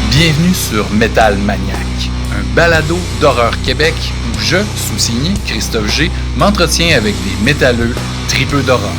Bienvenue sur Métal, Maniaques, un balado d'horreur Québec où je, sous-signé Christophe G, m'entretiens avec des métalleux tripeux d'horreur.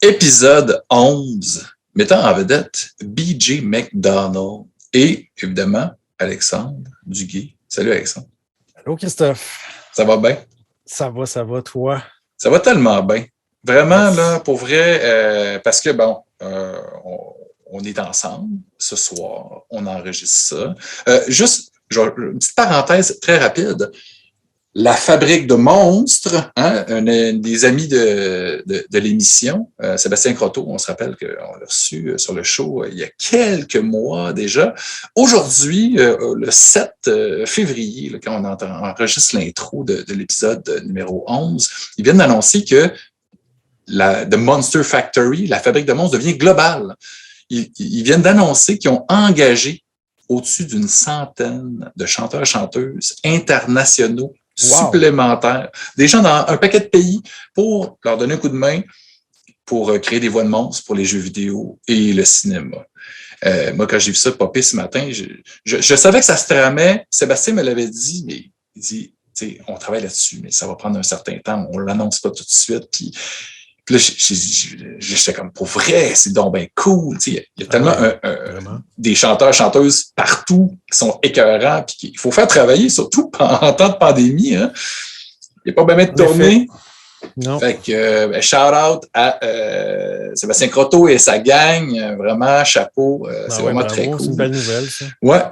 Épisode 11, mettant en vedette B.J. McDonnell et, évidemment, Alexandre Duguay. Salut Alexandre. Allô Christophe. Ça va bien? Ça va, toi? Ça va tellement bien. Vraiment, là, pour vrai, parce que, bon, on est ensemble ce soir, on enregistre ça. Juste, une petite parenthèse très rapide. La fabrique de monstres, hein, un des amis de l'émission, Sébastien Croteau, on se rappelle qu'on l'a reçu sur le show il y a quelques mois déjà. Aujourd'hui, le 7 février, là, quand on enregistre l'intro de l'épisode numéro 11, ils viennent d'annoncer que The Monster Factory, la fabrique de monstres, devient globale. Ils viennent d'annoncer qu'ils ont engagé au-dessus d'une centaine de chanteurs-chanteuses internationaux supplémentaires, des gens dans un paquet de pays pour leur donner un coup de main pour créer des voix de monstres pour les jeux vidéo et le cinéma. Moi, quand j'ai vu ça popper ce matin, je savais que ça se tramait. Sébastien me l'avait dit, mais il dit, tu sais, on travaille là-dessus, mais ça va prendre un certain temps, on l'annonce pas tout de suite. Puis là, j'étais comme, pour vrai, c'est donc bien cool. Il y a tellement des chanteurs, chanteuses partout qui sont écœurants, puis qu'il faut faire travailler, surtout en temps de pandémie. Hein. Il n'y a pas bien de tournée. Non. Fait que, shout-out à Sébastien Croteau et sa gang. Vraiment, chapeau. C'est vraiment très cool. C'est une belle nouvelle, ça. Ouais.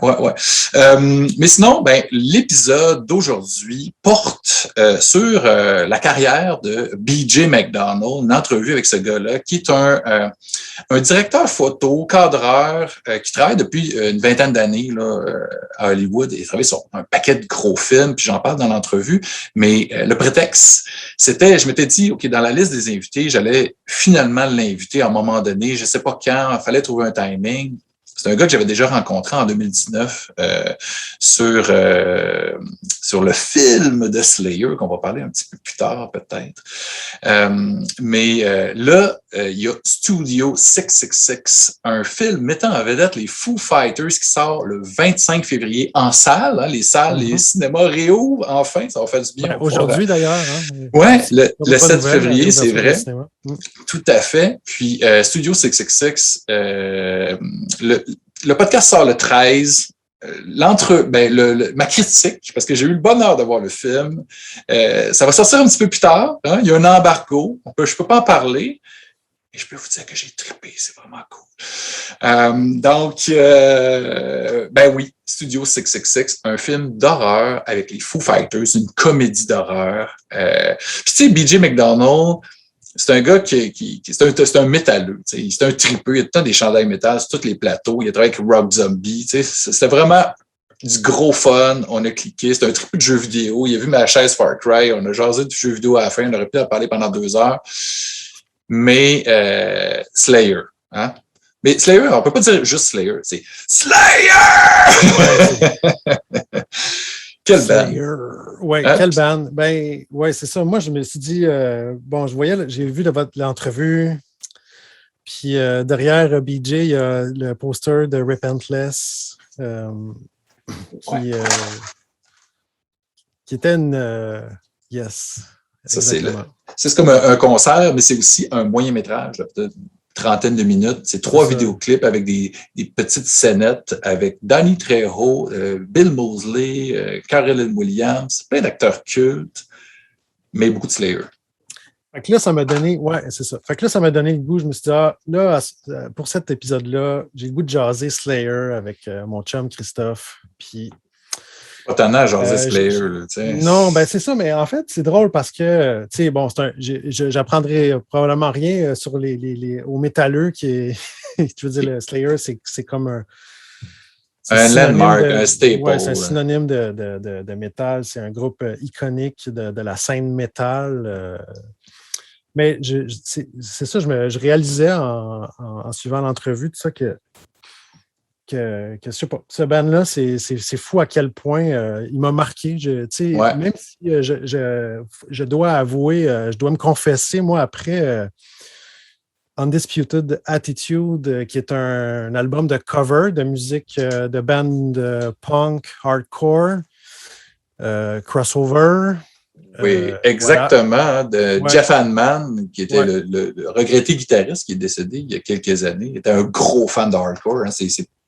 Mais sinon, l'épisode d'aujourd'hui porte sur la carrière de B.J. McDonnell, une entrevue avec ce gars-là, qui est un directeur photo, cadreur, qui travaille depuis une vingtaine d'années là, à Hollywood. Il travaille sur un paquet de gros films, puis j'en parle dans l'entrevue. Mais le prétexte, c'était, je m'étais dit, OK, dans la liste des invités, j'allais finalement l'inviter à un moment donné. Je ne sais pas quand, il fallait trouver un timing. C'est un gars que j'avais déjà rencontré en 2019 sur le film de Slayer, qu'on va parler un petit peu plus tard peut-être. Mais là, il y a Studio 666, un film mettant en vedette les Foo Fighters qui sort le 25 février en salle. Hein, les salles, les cinémas réouvrent enfin, ça va faire du bien. Aujourd'hui d'ailleurs. Hein, oui, le 7 février, c'est vrai. Tout à fait. Puis Studio 666, le podcast sort le 13. Ma critique, parce que j'ai eu le bonheur de voir le film, ça va sortir un petit peu plus tard. Hein, il y a un embargo. Je peux pas en parler. Et je peux vous dire que j'ai trippé. C'est vraiment cool. Oui, Studio 666, un film d'horreur avec les Foo Fighters, une comédie d'horreur. Puis tu sais, B.J. McDonnell, c'est un gars c'est un métalleux, c'est un tripeux, il y a tout le temps des chandails métal sur tous les plateaux, il a travaillé avec Rob Zombie, c'était vraiment du gros fun, on a cliqué, c'est un tripeux de jeux vidéo, il a vu ma chaise Far Cry, on a jasé du jeu vidéo à la fin, on aurait pu en parler pendant 2 heures, mais Slayer, hein? Mais Slayer, on peut pas dire juste Slayer, c'est Slayer! Quelle band! Oui, quelle band! C'est ça. Moi, je me suis dit, j'ai vu l'entrevue, puis derrière BJ, il y a le poster de Repentless, qui était une... yes. Ça, c'est comme un concert, mais c'est aussi un moyen-métrage, peut-être une trentaine de minutes. C'est 3 vidéoclips avec des petites scénettes avec Danny Trejo, Bill Moseley, Carolyn Williams, plein d'acteurs cultes, mais beaucoup de Slayer. Fait que là, ça m'a donné... Ouais, c'est ça. Fait que là, ça m'a donné le goût. Je me suis dit, pour cet épisode-là, j'ai le goût de jaser Slayer avec mon chum Christophe. Puis... Pas tannant à jaser Slayer. Non, c'est ça, mais en fait, c'est drôle parce que, j'apprendrai probablement rien sur aux métalleux qui je veux dire, le Slayer, c'est comme un landmark, un staple. Ouais, c'est un synonyme de métal. C'est un groupe iconique de la scène métal. Mais c'est ça, je réalisais en suivant l'entrevue, tout ça, que je sais pas. Ce band-là, c'est fou à quel point il m'a marqué. Même si je dois avouer, je dois me confesser, moi, après Undisputed Attitude, qui est un album de cover de musique de band punk, hardcore, crossover. Oui, exactement. Voilà. De Jeff Hanneman, qui était le regretté guitariste qui est décédé il y a quelques années. Il était un gros fan de hardcore. Hein.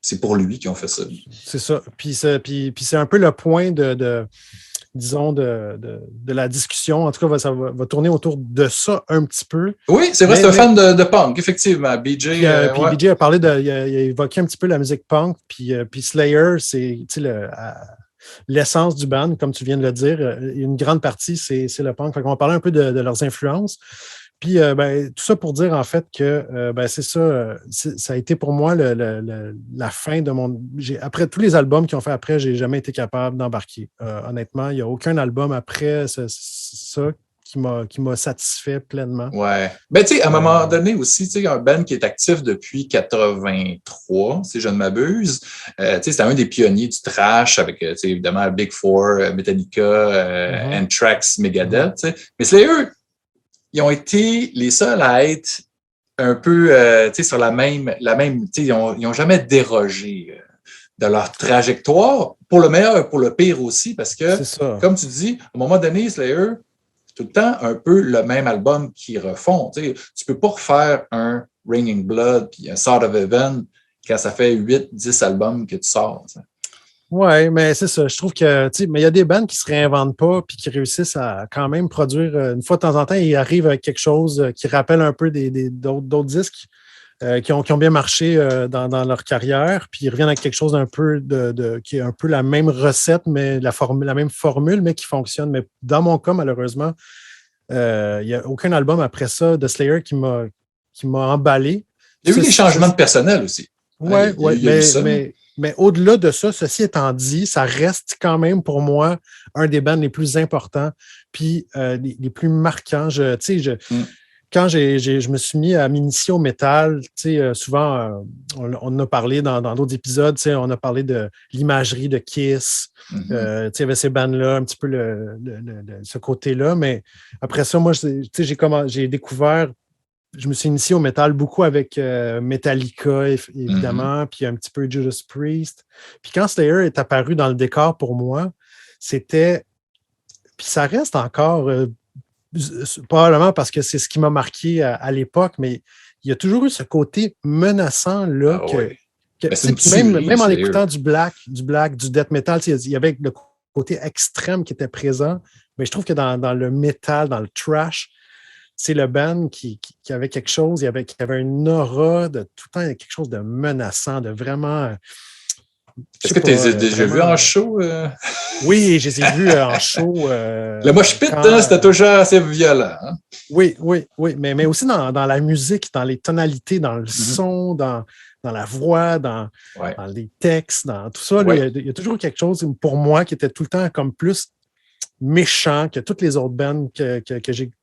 C'est pour lui qu'ils ont fait ça. C'est ça. Puis c'est un peu le point disons, de la discussion. En tout cas, ça va tourner autour de ça un petit peu. Oui, c'est vrai, c'est un fan de punk, effectivement. BJ. Puis BJ a parlé il a évoqué un petit peu la musique punk. Puis Slayer, c'est l'essence du band, comme tu viens de le dire. Une grande partie, c'est le punk. Fait qu'on va parler un peu de leurs influences. Puis, tout ça pour dire, en fait, que c'est ça. Ça a été pour moi la fin de mon... Après tous les albums qu'ils ont fait après, j'ai jamais été capable d'embarquer. Honnêtement, il n'y a aucun album après ça qui m'a satisfait pleinement. Ouais. Ben, tu sais, à un moment donné aussi, tu sais, un band qui est actif depuis 83, si je ne m'abuse. Tu sais, c'était un des pionniers du thrash avec, tu sais, évidemment, Big Four, Metallica, Anthrax, Megadeth, tu sais. Mais Slayer, ils ont été les seuls à être un peu, tu sais, sur la même, tu sais, ils ont jamais dérogé de leur trajectoire, pour le meilleur et pour le pire aussi, parce que, comme tu dis, à un moment donné, Slayer, tout le temps un peu le même album qu'ils refont. Tu sais, tu peux pas refaire un Raining Blood puis un Sword of Heaven quand ça fait 8-10 albums que tu sors. Tu sais. Oui, mais c'est ça. Je trouve que, mais il y a des bands qui se réinventent pas puis qui réussissent à quand même produire une fois de temps en temps, ils arrivent avec quelque chose qui rappelle un peu d'autres disques qui ont bien marché dans leur carrière, puis ils reviennent avec quelque chose d'un peu qui est un peu la même recette, mais la même formule, mais qui fonctionne. Mais dans mon cas, malheureusement, il n'y a aucun album après ça de Slayer qui m'a emballé. Il y a eu des changements de personnel aussi. Oui, mais au-delà de ça, ceci étant dit, ça reste quand même pour moi un des bands les plus importants puis les plus marquants. Quand je me suis mis à m'initier au métal, souvent, on en a parlé dans d'autres épisodes, on a parlé de l'imagerie de Kiss, il y avait ces bandes-là, un petit peu ce côté-là, mais après ça, moi, j'ai découvert, je me suis initié au métal beaucoup avec Metallica, évidemment, puis un petit peu Judas Priest. Puis quand Slayer est apparu dans le décor pour moi, c'était... Puis ça reste encore... probablement parce que c'est ce qui m'a marqué à l'époque, mais il y a toujours eu ce côté menaçant là même en écoutant du black, du death metal, il y avait le côté extrême qui était présent, mais je trouve que dans le metal, dans le trash, c'est le band qui avait quelque chose, qui avait une aura de tout le temps quelque chose de menaçant, de vraiment... Est-ce que tu les as déjà vus en show? Oui, je les ai vus en show. Le mosh pit, c'était toujours assez violent. Hein? Oui, mais aussi dans la musique, dans les tonalités, dans le son, dans la voix, dans les textes, dans tout ça. Là, il y a toujours quelque chose, pour moi, qui était tout le temps comme plus méchant que toutes les autres bands que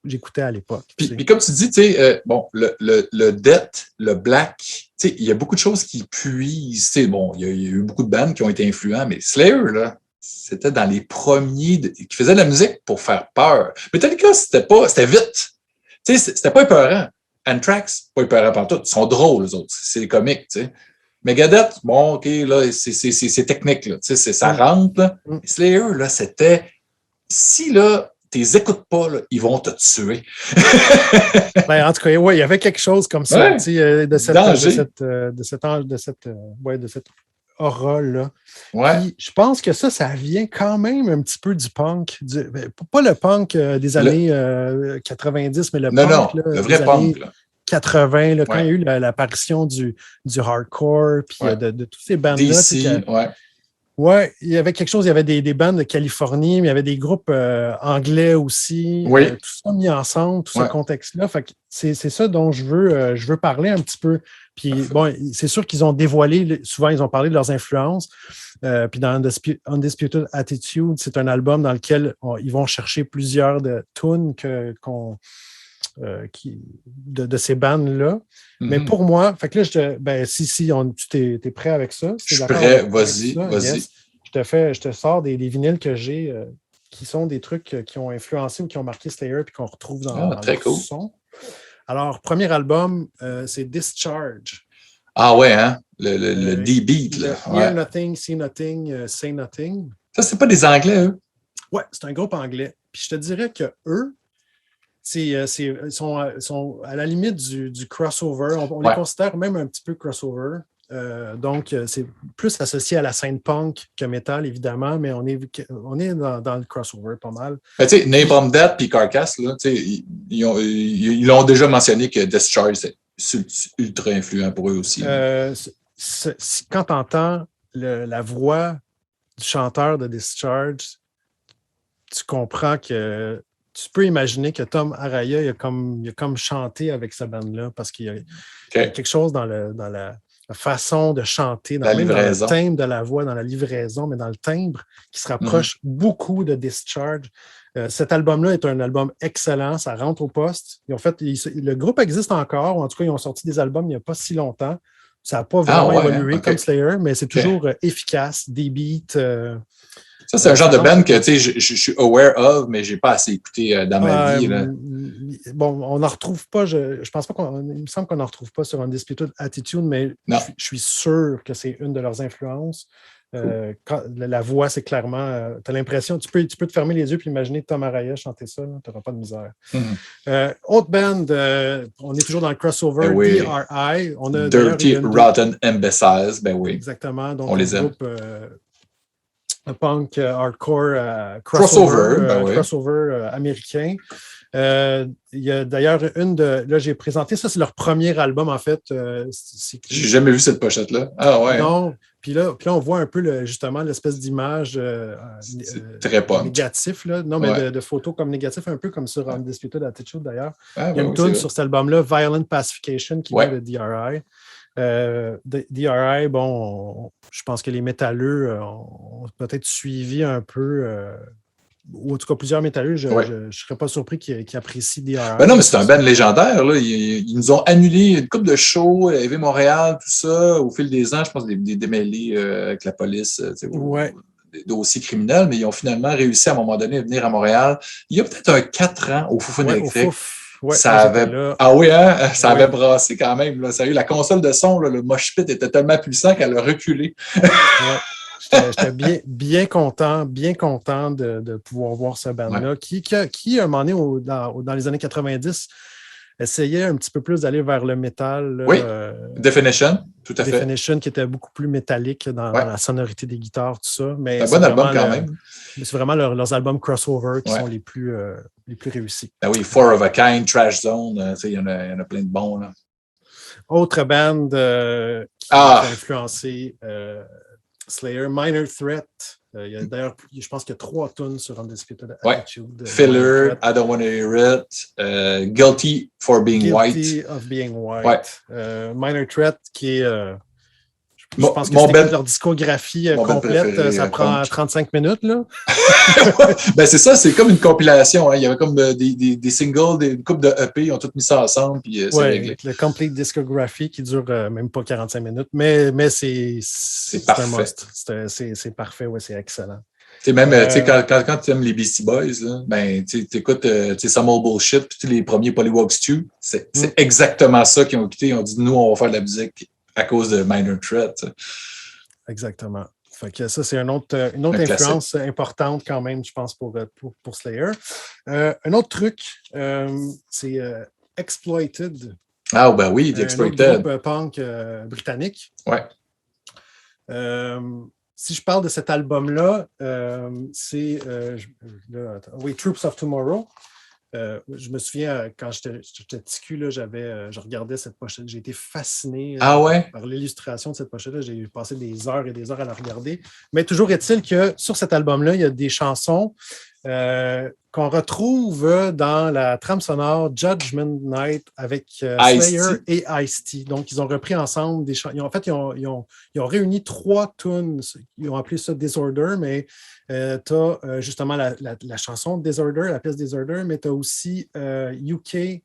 j'écoutais à l'époque. Puis comme tu dis, le death, le black, il y a beaucoup de choses qui puisent. Bon, il y a eu beaucoup de bands qui ont été influents, mais Slayer, là, c'était dans les premiers qui faisaient de la musique pour faire peur. Metallica, c'était vite. C'était pas épeurant. Anthrax, pas épeurant partout. Ils sont drôles, les autres. C'est comique, tu sais. Megadeth, bon, OK, là, c'est technique, là. Ça rentre, là. Slayer, là, c'était... Si, là, tu les écoutes pas, là, ils vont te tuer. En tout cas, il y avait quelque chose comme ça, de cette aura-là. Puis, je pense que ça vient quand même un petit peu du punk. Pas le punk des années 90, mais le punk. Le vrai punk. Là. 80, là, quand il y a eu l'apparition du hardcore, puis de tous ces bandes-là. Oui, il y avait quelque chose, il y avait des bandes de Californie, mais il y avait des groupes anglais aussi. Tout ça mis ensemble, tout ce contexte-là. Fait que c'est ça dont je veux parler un petit peu. Puis bon, c'est sûr qu'ils ont dévoilé, souvent ils ont parlé de leurs influences. Puis dans Undisputed Attitude, c'est un album dans lequel ils vont chercher plusieurs de tunes de ces bandes-là. Mais pour moi, fait que là, si tu es prêt avec ça. Je suis prêt, vas-y. Yes, je te sors des vinyles que j'ai qui sont des trucs qui ont influencé ou qui ont marqué Slayer puis qu'on retrouve dans leur son. Alors, premier album, c'est Discharge. Ah ouais, hein? Le D-beat, là. Hear Nothing, See Nothing, Say Nothing. Ça, c'est pas des Anglais, eux? Ouais, c'est un groupe anglais. Puis je te dirais que eux, ils sont à la limite du crossover. On les considère même un petit peu crossover. Donc, c'est plus associé à la scène punk que Métal, évidemment, mais on est dans le crossover pas mal. Tu sais, Napalm Death puis Carcass, là, ils l'ont déjà mentionné que Discharge, c'est ultra influent pour eux aussi. Quand tu entends la voix du chanteur de Discharge, tu comprends que tu peux imaginer que Tom Araya il a comme chanté avec sa bande-là parce qu'il y a quelque chose dans la façon de chanter, même dans le timbre de la voix, dans la livraison, mais dans le timbre qui se rapproche beaucoup de Discharge. Cet album-là est un album excellent, ça rentre au poste. Le groupe existe encore, ou en tout cas, ils ont sorti des albums il n'y a pas si longtemps. Ça n'a pas vraiment évolué comme Slayer, mais c'est toujours efficace, des beats. Ça, c'est un genre de band que je suis aware of, mais je n'ai pas assez écouté dans ma vie. Là. Bon, on n'en retrouve pas, je pense pas il me semble qu'on n'en retrouve pas sur Undisputed Attitude, mais je suis sûr que c'est une de leurs influences. La voix, c'est clairement. Tu as l'impression, tu peux te fermer les yeux et imaginer Tom Araya chanter ça, tu n'auras pas de misère. Autre band, on est toujours dans le crossover, DRI. On a Dirty Rotten Imbeciles, ben oui. Exactement. Donc, on les aime. Groupe, un punk hardcore crossover américain. Il y a d'ailleurs là, j'ai présenté ça, c'est leur premier album, en fait. J'ai jamais vu cette pochette-là. Ah ouais. Non. Puis là, on voit un peu justement l'espèce d'image très punk. négatif, là. Non, mais de photos comme négatif, un peu comme sur Undisputed Attitude, d'ailleurs. Il y a une tune sur cet album-là, Violent Pacification, qui vient de DRI. DRI, bon, je pense que les métalleux ont peut-être suivi un peu, ou en tout cas plusieurs métalleux, je ne serais pas surpris qu'ils apprécient DRI. Ben non, mais c'est un band légendaire. Là. Ils nous ont annulé une couple de shows, AV Montréal, tout ça, au fil des ans, je pense, des démêlés avec la police, des dossiers criminels, mais ils ont finalement réussi à un moment donné à venir à Montréal. Il y a peut-être 4 ans au Foo Fighters. Ça avait brassé quand même. Là. Sérieux, la console de son, là, le mosh pit était tellement puissant qu'elle a reculé. J'étais bien content de pouvoir voir ce band-là qui, à un moment donné, dans les années 90, essayait un petit peu plus d'aller vers le métal. Oui, Definition, tout à fait. Definition qui était beaucoup plus métallique dans la sonorité des guitares, tout ça. Mais c'est un bon album quand même. C'est vraiment leurs albums crossover qui sont les plus réussis. Ben oui, Four of a Kind, Trash Zone, il y en a plein de bons. Là. Autre band qui a influencé Slayer, Minor Threat. D'ailleurs, je pense qu'il y a 3 tunes sur Undisputed Attitude. Filler, I Don't Want to Hear It, Guilty for Being White. Guilty of Being White. Minor Threat qui est... je pense que c'est leur discographie complète. Ça prend 35 minutes, là. Ben c'est ça, c'est comme une compilation. Hein. Il y avait comme des singles, une couple de EP, ils ont tout mis ça ensemble. Puis c'est réglé. Le Complete Discography qui dure même pas 45 minutes, mais c'est parfait. Un must. C'est parfait, c'est excellent. Même quand tu aimes les Beastie Boys, là, ben, tu écoutes Some Old Bullshit, puis les premiers Polywog Stew, c'est exactement ça qu'ils ont écouté. Ils ont dit, nous, on va faire de la musique à cause de Minor Threat. Exactement. Fait que ça, c'est une autre influence importante quand même, je pense, pour Slayer. Un autre truc, c'est Exploited. Ah, ben oui, Exploited. Un autre groupe punk britannique. Ouais. Si je parle de cet album-là, c'est Troops of Tomorrow. Je me souviens, quand j'étais petit cul, là, je regardais cette pochette. J'ai été fasciné par l'illustration de cette pochette-là. J'ai passé des heures et des heures à la regarder. Mais toujours est-il que sur cet album-là, il y a des chansons qu'on retrouve dans la trame sonore Judgment Night avec Slayer et Ice-T. Donc, ils ont repris ensemble des chansons. Ils ont réuni 3 tunes. Ils ont appelé ça Disorder, mais tu as justement la chanson Disorder, la pièce Disorder, mais tu as aussi UK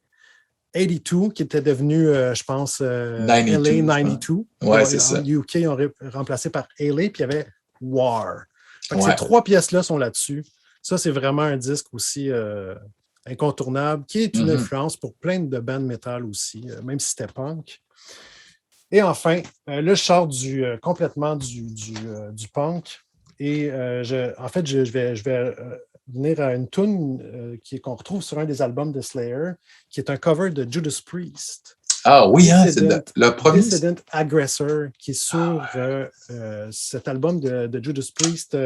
82, qui était devenu, je pense, 92, LA 92. Ouais, c'est ça. En UK, ils ont remplacé par LA, puis il y avait War. Fait que Ouais. ces 3 pièces-là sont là-dessus. Ça, c'est vraiment un disque aussi incontournable, qui est une influence pour plein de bands metal aussi, même si c'était punk. Et enfin, là, je sors complètement du punk. Et en fait, je vais venir à une tune qu'on retrouve sur un des albums de Slayer, qui est un cover de Judas Priest. Ah oui, hein, c'est le premier. Dissident Aggressor, qui est sur cet album de Judas Priest,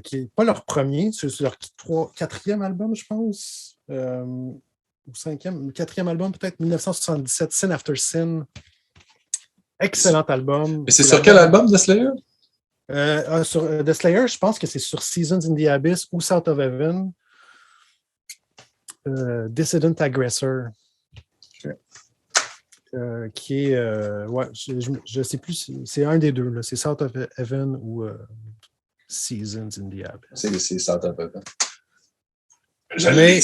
qui n'est pas leur premier, c'est leur 4e album, je pense. Ou 5e, 4e album, peut-être 1977, Sin After Sin. Excellent album. Mais c'est sur quel album de Slayer? Sur The Slayer, je pense que c'est sur Seasons in the Abyss ou South of Heaven. Dissident Aggressor. Qui est. Ouais, je ne sais plus. C'est un des deux. Là. C'est South of Heaven ou Seasons in the Abyss. C'est South of Heaven. Mais.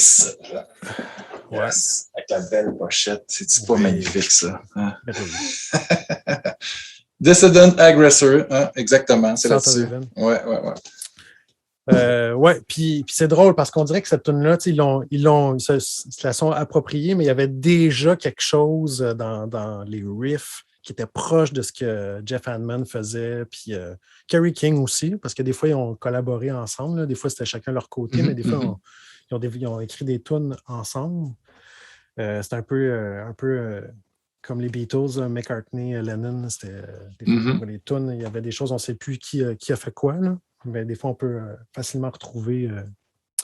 Ouais. Yes. Avec la belle pochette. C'est pas magnifique, ça? Hein? Dissident Aggressor, hein? Exactement, c'est là-dessus. Ouais, puis c'est drôle parce qu'on dirait que cette tune-là, ils se la sont appropriée, mais il y avait déjà quelque chose dans les riffs qui était proche de ce que Jeff Hanneman faisait, puis Kerry King aussi, parce que des fois, ils ont collaboré ensemble. Là. Des fois, c'était chacun leur côté, mais des fois, ils ont écrit des tunes ensemble. C'est un peu comme les Beatles, McCartney, Lennon, c'était les tunes, il y avait des choses, on ne sait plus qui a fait quoi, là. Mais des fois, on peut facilement retrouver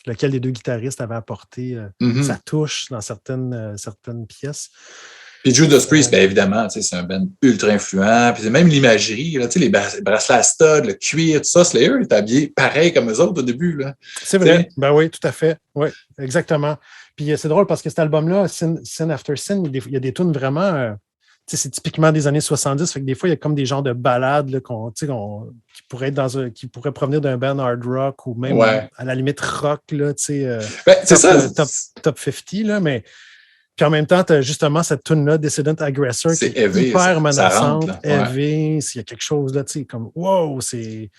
lequel des deux guitaristes avait apporté sa touche dans certaines pièces. Puis Judas Priest, bien évidemment, c'est un band ultra influent. Puis même l'imagerie, là, les bracelets à stud, le cuir, tout ça, Slayer est habillé pareil comme eux autres au début. Là. C'est vrai. Ben oui, tout à fait. Oui, exactement. Puis c'est drôle parce que cet album-là, Sin After Sin, il y a des tunes vraiment... c'est typiquement des années 70, fait que des fois, il y a comme des genres de ballades là, qui pourraient être qui pourraient provenir d'un band hard rock ou même à la limite rock, là, c'est ça. Top 50, là, mais puis en même temps, tu as justement cette tune-là, Dissident Aggressor, qui est hyper menaçante, heavy, s'il y a quelque chose là, tu sais, comme wow, c'est...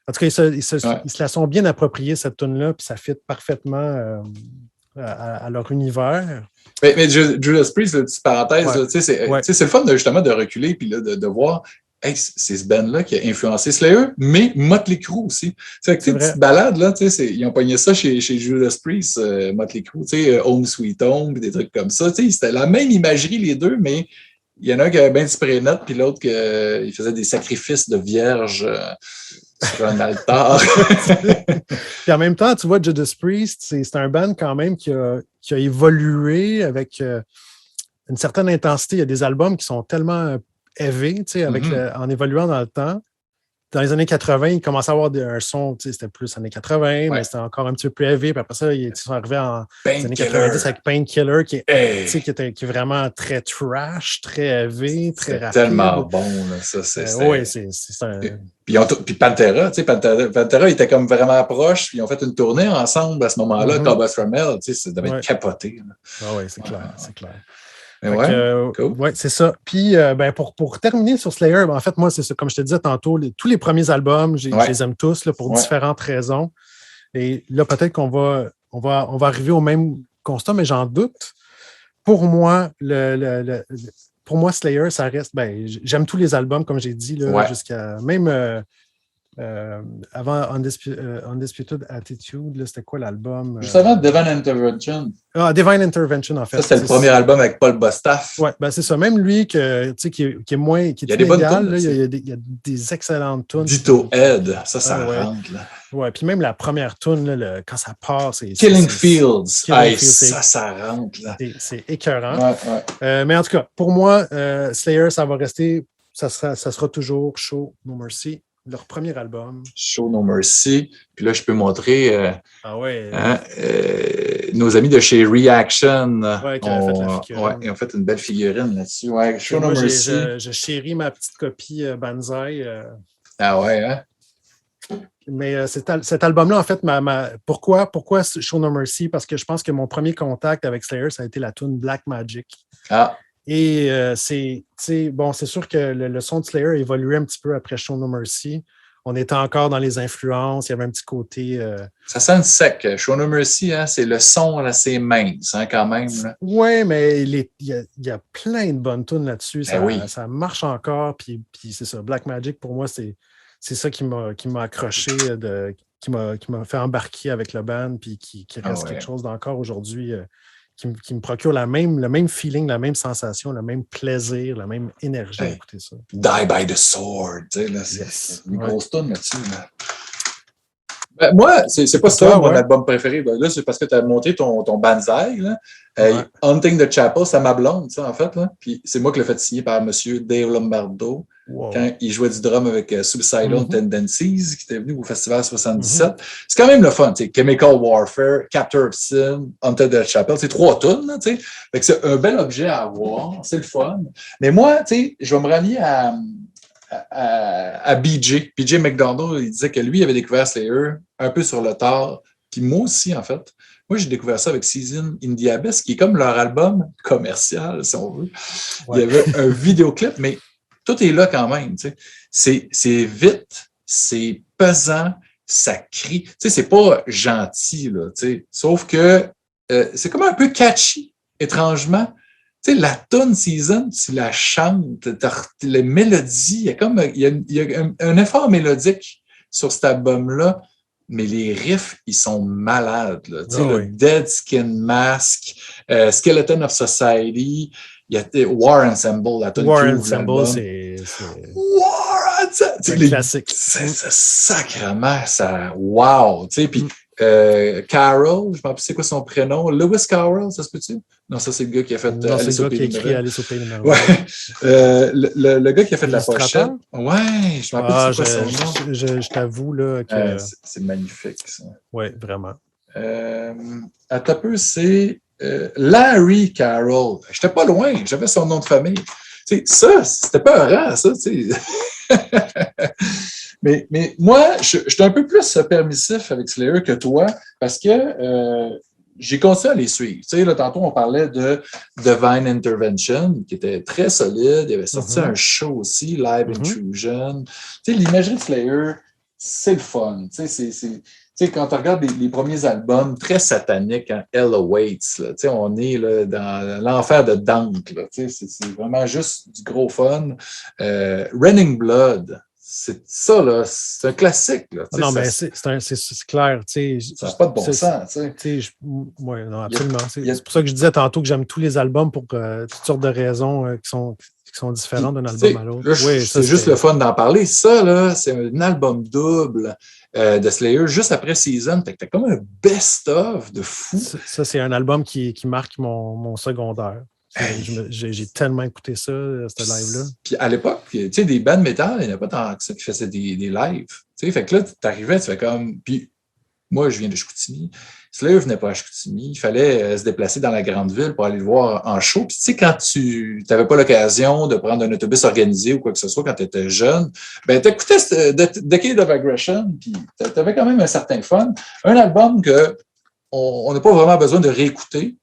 En tout cas, ils se la sont bien appropriés, cette tune-là, puis ça fit parfaitement à leur univers. Mais Judas Priest, petite parenthèse, c'est le fun justement de reculer puis de voir hey, c'est ce band-là qui a influencé Slayer, mais Motley Crue aussi. C'est que petite balade, là, ils ont pogné ça chez Judas Priest, Motley Crue, Home Sweet Home, des trucs comme ça. C'était la même imagerie, les deux, mais il y en a un qui avait bien du spray net, puis l'autre qui faisait des sacrifices de vierges sur un altar. Puis en même temps, tu vois, Judas Priest, c'est un band quand même qui a évolué avec une certaine intensité. Il y a des albums qui sont tellement heavy, en évoluant dans le temps. Dans les années 80, il commençait à avoir un son, c'était plus années 80, mais c'était encore un petit peu plus heavy. Puis après ça, ils sont arrivés en années 90 avec Painkiller, qui est vraiment très trash, très heavy, très rapide. Tellement bon, là, ça. Oui, c'est un... Puis Pantera, Pantera était comme vraiment proche, puis ils ont fait une tournée ensemble à ce moment-là, Cobus Ramel, ça devait être capoté. Ah oui, c'est clair, c'est clair. Cool. Oui, c'est ça. Puis, pour terminer sur Slayer, en fait, moi, c'est ça. Comme je te disais tantôt, tous les premiers albums, je les aime tous là, pour différentes raisons. Et là, peut-être qu'on va arriver au même constat, mais j'en doute. Pour moi, pour moi, Slayer, ça reste... j'aime tous les albums, comme j'ai dit, là, jusqu'à... Même... avant Undisputed Attitude, c'était quoi l'album? Juste avant Divine Intervention. Ah, Divine Intervention, en fait. Ça, c'était le premier album avec Paul Bostaph. Oui, c'est ça. Même lui, qui est moins... Qui est il y a des bonnes tunes. Il y a des excellentes tunes. Ditto Head, ça rentre. Là. Ouais, puis même la première tune, quand ça part, c'est... Killing Fields. Ça rentre. Là. C'est écœurant. Mais en tout cas, pour moi, Slayer, ça va rester... Ça sera toujours Show No Mercy. Leur premier album. Show No Mercy. Puis là, je peux montrer nos amis de chez Reaction. Qui ont fait la figurine. Ils ont fait une belle figurine là-dessus. Show No moi, Mercy. Je chéris ma petite copie Banzai. Ah ouais, hein? Mais cet album-là, en fait, pourquoi Show No Mercy? Parce que je pense que mon premier contact avec Slayer, ça a été la tune Black Magic. Ah. Et c'est sûr que le son de Slayer a évolué un petit peu après Show No Mercy. On était encore dans les influences, il y avait un petit côté... Ça sonne sec. Show No Mercy, hein, c'est le son assez mince, hein, quand même. Oui, mais il y a plein de bonnes tunes là-dessus. Ça marche encore. Puis c'est ça. Black Magic, pour moi, c'est ça qui m'a accroché, qui m'a fait embarquer avec le band, puis qui reste quelque chose d'encore aujourd'hui, qui me procure le même feeling, la même sensation, le même plaisir, la même énergie à écouter ça. Die by the Sword, tu sais, là, c'est une grosse tonne là-dessus. Là. Ben, moi, c'est pas ça mon album préféré. Ben, là, c'est parce que tu as monté ton Banzai. Là. Hunting the Chapel, c'est ma blonde, ça, en fait. Là. Puis c'est moi qui l'ai fait signer par M. Dave Lombardo quand il jouait du drum avec Suicidal Tendencies, qui était venu au Festival 77. C'est quand même le fun. Chemical Warfare, Captor of Sin, Hunting the Chapel. C'est 3 tunes. Là, fait que c'est un bel objet à avoir. C'est le fun. Mais moi, je vais me rallier à BJ. BJ McDonnell, il disait que lui, il avait découvert Slayer un peu sur le tard. Puis moi aussi, en fait. Moi, j'ai découvert ça avec Season in the Abyss, qui est comme leur album commercial, si on veut. Ouais. Il y avait un vidéoclip, mais tout est là quand même. C'est vite, c'est pesant, ça crie. C'est pas gentil, là. Sauf que c'est comme un peu catchy, étrangement. Tu sais, la tune Season, tu la chantes, les mélodies, il y a un effort mélodique sur cet album-là, mais les riffs, ils sont malades. Là. Le Dead Skin Mask, Skeleton of Society, il y a War Ensemble, la tune War Ensemble, c'est... War Ensemble! C'est classique. C'est sacrément, ça... Wow! Puis Carol, je me rappelle c'est quoi son prénom? Lewis Carroll, ça se peut-tu? Non, ça c'est le gars qui a fait Alice au Pays des Merveilles. Alice au Pays des Merveilles. Ouais. Le gars qui a fait la pochette. Ouais, je me rappelle c'est quoi son nom. Je t'avoue là, que... c'est magnifique, ça. Oui, vraiment. À ta peu, c'est Larry Carroll. J'étais pas loin, j'avais son nom de famille. Ça, c'était pas rare, ça, tu sais. Mais moi, je suis un peu plus permissif avec Slayer que toi parce que j'ai continué à les suivre. Tu sais, là, tantôt, on parlait de Divine Intervention, qui était très solide. Il avait sorti un show aussi, Live Intrusion. Tu sais, l'imagerie de Slayer, c'est le fun. Tu sais, quand tu regardes les premiers albums, très sataniques, hein, Hell Awaits, là, tu sais, on est là, dans l'enfer de Dante. Là, tu sais, c'est vraiment juste du gros fun. Raining Blood. C'est ça, là, c'est un classique. Là, non, mais c'est clair. Ça n'a pas de bon sens. Oui, non, absolument. C'est pour ça que je disais tantôt que j'aime tous les albums pour toutes sortes de raisons qui sont différentes d'un album à l'autre. C'est juste le fun d'en parler. Ça, là, c'est un album double de Slayer juste après Season. T'as comme un best-of de fou. Ça, c'est un album qui marque mon secondaire. J'ai tellement écouté ça, ce live-là. Puis à l'époque, tu sais, des bands métal, il n'y en a pas tant que ça qui faisaient des lives. Tu sais, fait que là, t'arrivais, tu fais comme... Puis moi, je viens de Chicoutimi. Slayer venait pas à Chicoutimi. Il fallait se déplacer dans la grande ville pour aller le voir en show. Puis tu sais, quand tu n'avais pas l'occasion de prendre un autobus organisé ou quoi que ce soit quand tu étais jeune, ben t'écoutais Decade of Aggression, puis t'avais quand même un certain fun. Un album que on n'a pas vraiment besoin de réécouter.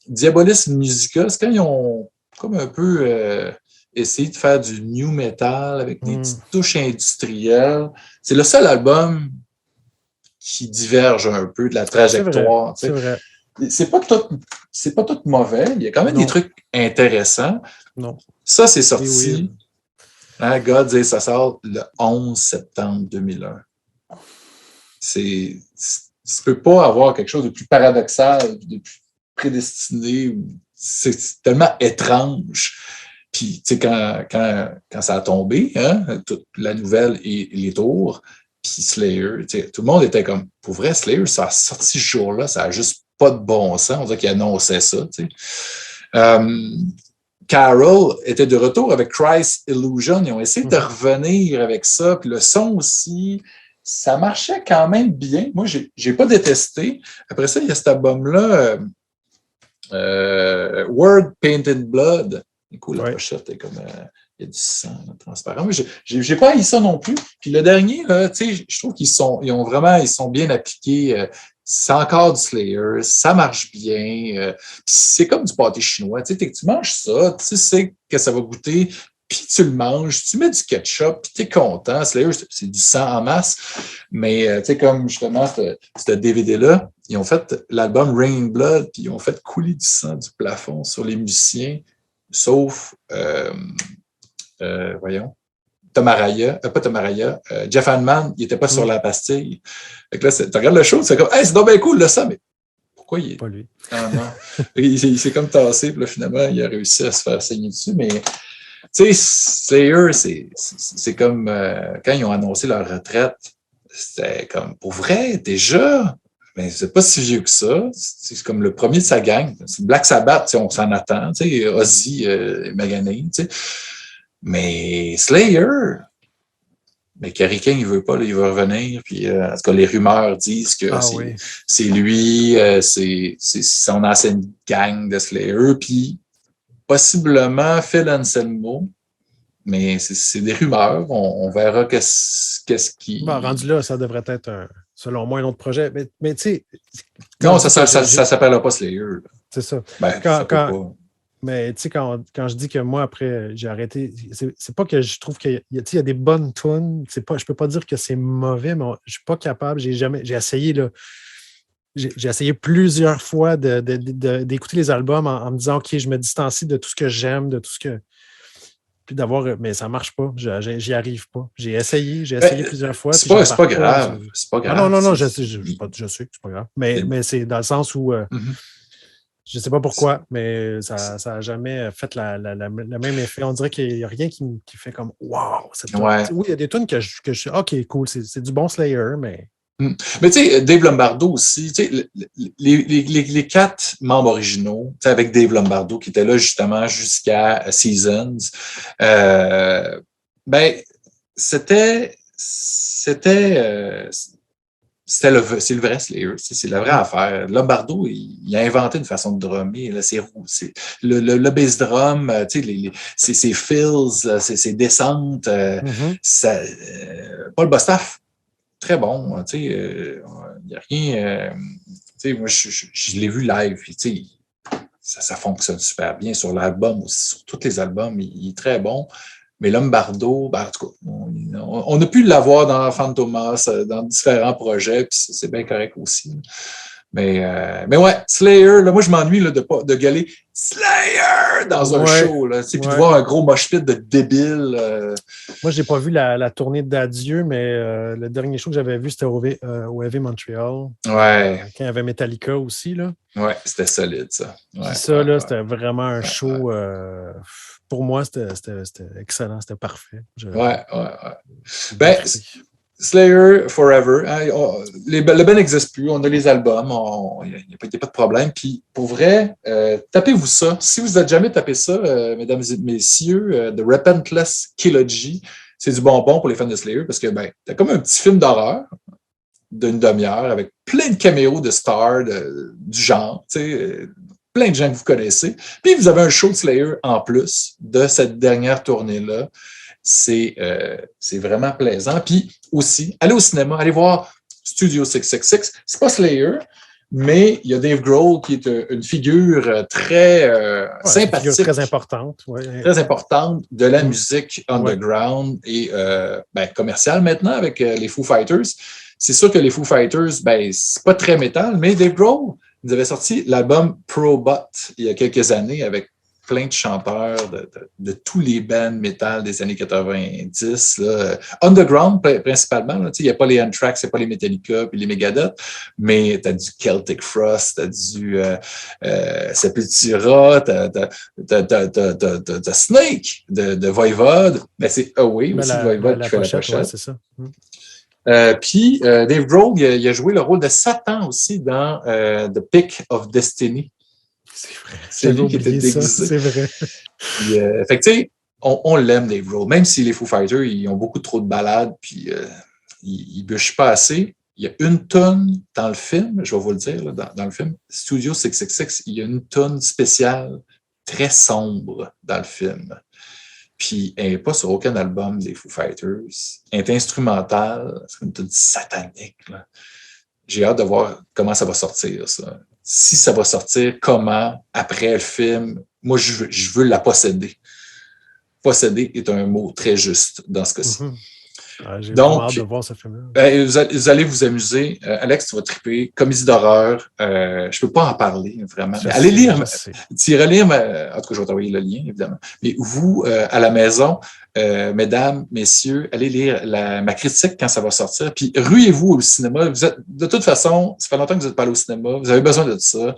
Diabolisme Musical, c'est quand ils ont comme un peu essayé de faire du new metal avec des petites touches industrielles. C'est le seul album qui diverge un peu de la trajectoire. C'est vrai. C'est pas tout mauvais. Il y a quand même des trucs intéressants. Non. Ça, c'est sorti. Hein, God, ça sort le 11 septembre 2001. Tu peux pas avoir quelque chose de plus paradoxal, de plus prédestiné, c'est tellement étrange. Puis, tu sais, quand ça a tombé, hein, toute la nouvelle et les tours, puis Slayer, tu sais, tout le monde était comme, pour vrai, Slayer, ça a sorti ce jour-là, ça a juste pas de bon sens. On dirait qu'il annonçait ça, tu sais. Carol était de retour avec Christ Illusion. Ils ont essayé de revenir avec ça, puis le son aussi. Ça marchait quand même bien. Moi, j'ai pas détesté. Après ça, il y a cet album-là, Word Painted Blood. Du coup, la pochette est comme Il y a du sang là, transparent. Moi, j'ai pas haï ça non plus. Puis le dernier, là, je trouve ils sont bien appliqués. C'est encore du Slayer, ça marche bien. Puis c'est comme du pâté chinois. Tu manges ça, tu sais que ça va goûter, puis tu le manges, tu mets du ketchup, puis t'es content. Slayer, c'est du sang en masse. Mais comme justement ce DVD-là, ils ont fait l'album Raining Blood, puis ils ont fait couler du sang du plafond sur les musiciens, sauf voyons. Pas Tomaraya, Jeff Hanneman, il n'était pas sur la pastille. Fait que là, tu regardes le show, c'est comme, hey, c'est donc bien cool, là, ça, mais pourquoi il est. Pas lui. Ah non. Il s'est comme tassé, puis là, finalement, il a réussi à se faire saigner dessus, mais, tu sais, Slayer, c'est comme quand ils ont annoncé leur retraite, c'était comme, pour vrai, déjà, mais c'est pas si vieux que ça. C'est comme le premier de sa gang. C'est Black Sabbath, on s'en attend, tu sais, Ozzy, Magané, tu sais. Mais Slayer, mais Kerry King, il veut pas, là, il veut revenir. Puis, en tout cas, les rumeurs disent que c'est lui, c'est son ancienne gang de Slayer. Puis, possiblement Phil Anselmo. Mais c'est des rumeurs. On verra qu'est-ce qui. Bon, rendu là, ça devrait être, selon moi, un autre projet. Mais tu sais. Non, ça s'appellera pas Slayer. Là. C'est ça. Ben, ça peut pas. Mais tu sais, quand je dis que moi, après, j'ai arrêté, c'est pas que je trouve qu'il y a des bonnes tunes. Je peux pas dire que c'est mauvais, mais je suis pas capable. J'ai essayé, là. J'ai essayé plusieurs fois d'écouter les albums en me disant, OK, je me distancie de tout ce que j'aime, de tout ce que. Puis mais ça marche pas. J'y arrive pas. J'ai essayé plusieurs fois. C'est pas grave. C'est pas grave. Non, je sais que c'est pas grave. Mais c'est dans le sens où. Je ne sais pas pourquoi, mais ça n'a jamais fait le même effet. On dirait qu'il n'y a rien qui fait comme wow! Oui, il y a des tunes que je suis OK, cool, c'est du bon Slayer, mais. Mais tu sais, Dave Lombardo aussi, tu sais, les 4 membres originaux, tu sais, avec Dave Lombardo qui était là justement jusqu'à Seasons, ben, c'est le vrai Slayer, c'est la vraie affaire. Lombardo, il a inventé une façon de drummer. Là, c'est le bass drum, ses fills, ses descentes. Paul Bostaph, très bon. Il n'y a rien. Moi, je l'ai vu live. Ça fonctionne super bien sur l'album aussi, sur tous les albums. Il est très bon. Mais Lombardo, en tout cas, on a pu l'avoir dans Fantomas, dans différents projets, puis c'est bien correct aussi. Mais ouais, Slayer, là, moi, je m'ennuie là, de gueuler Slayer dans un show, là, puis de voir un gros mosh pit de débile. Moi, je n'ai pas vu la tournée d'adieu, mais le dernier show que j'avais vu, c'était au Heavy Montreal. Ouais. Quand il y avait Metallica aussi. Là. Ouais, c'était solide, ça. Ouais, ça, là, c'était vraiment un show. Pour moi, c'était excellent, c'était parfait. Ouais. Ben, Slayer Forever. Hein, le band n'existe plus, on a les albums, il n'y a pas de problème. Puis pour vrai, tapez-vous ça. Si vous n'avez jamais tapé ça, mesdames et messieurs, The Repentless Killogy, c'est du bonbon pour les fans de Slayer parce que t'as comme un petit film d'horreur d'une demi-heure avec plein de caméos de stars du genre, plein de gens que vous connaissez. Puis vous avez un show de Slayer en plus de cette dernière tournée-là. C'est vraiment plaisant. Puis aussi, allez au cinéma, allez voir Studio 666. C'est pas Slayer, mais il y a Dave Grohl qui est une figure très sympathique. Une figure très importante. Ouais. Très importante de la musique underground et commerciale maintenant avec les Foo Fighters. C'est sûr que les Foo Fighters, c'est pas très métal, mais Dave Grohl, ils avaient sorti l'album Probot il y a quelques années avec plein de chanteurs de tous les bands métal des années 90. Là. Underground, principalement. Il n'y a pas les Anthrax, il n'y a pas les Metallica puis les Megadeth, mais tu as du Celtic Frost, tu as du Sepultura, tu as Snake de Voivode. Mais c'est Away aussi, de Voivode qui fait la pochette. Ouais, c'est ça. Puis Dave Grohl, il a joué le rôle de Satan aussi dans The Pick of Destiny. C'est vrai. C'est lui qui était déguisé. C'est vrai. Puis, fait que tu sais, on l'aime, Dave Grohl. Même si les Foo Fighters, ils ont beaucoup trop de balades, puis ils bûchent pas assez. Il y a une tonne dans le film, je vais vous le dire, là, dans le film, Studio 666, il y a une tonne spéciale très sombre dans le film. Puis elle n'est pas sur aucun album des Foo Fighters. Elle est instrumentale, c'est comme tu dis, satanique. Là. J'ai hâte de voir comment ça va sortir, ça. Si ça va sortir, comment, après le film. Moi, je veux la posséder. Posséder est un mot très juste dans ce cas-ci. J'ai vraiment hâte de voir ce film-là. Vous allez vous amuser. Alex, tu vas triper. Comédie d'horreur. Je ne peux pas en parler, vraiment. Allez lire. Tu iras lire. En tout cas, je vais t'envoyer le lien, évidemment. Mais vous, à la maison, mesdames, messieurs, allez lire ma critique quand ça va sortir. Puis ruez-vous au cinéma. De toute façon, ça fait longtemps que vous n'êtes pas allé au cinéma. Vous avez besoin de ça.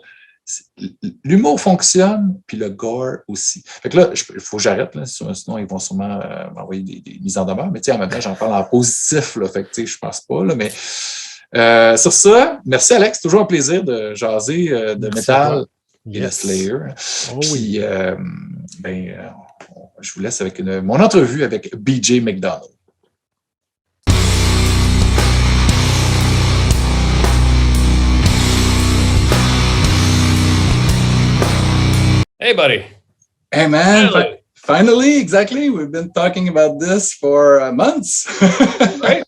L'humour fonctionne, puis le gore aussi. Fait que là, il faut que j'arrête, là, sinon ils vont sûrement m'envoyer des mises en demeure. Mais tu sais, en même temps, j'en parle en positif, là, fait que tu sais, je pense pas, là, mais sur ça, merci Alex, toujours un plaisir de jaser de Métal et de Slayer. Puis, je vous laisse avec mon entrevue avec BJ McDonnell. Hey, buddy. Hey, man. Finally, exactly. We've been talking about this for months. Right.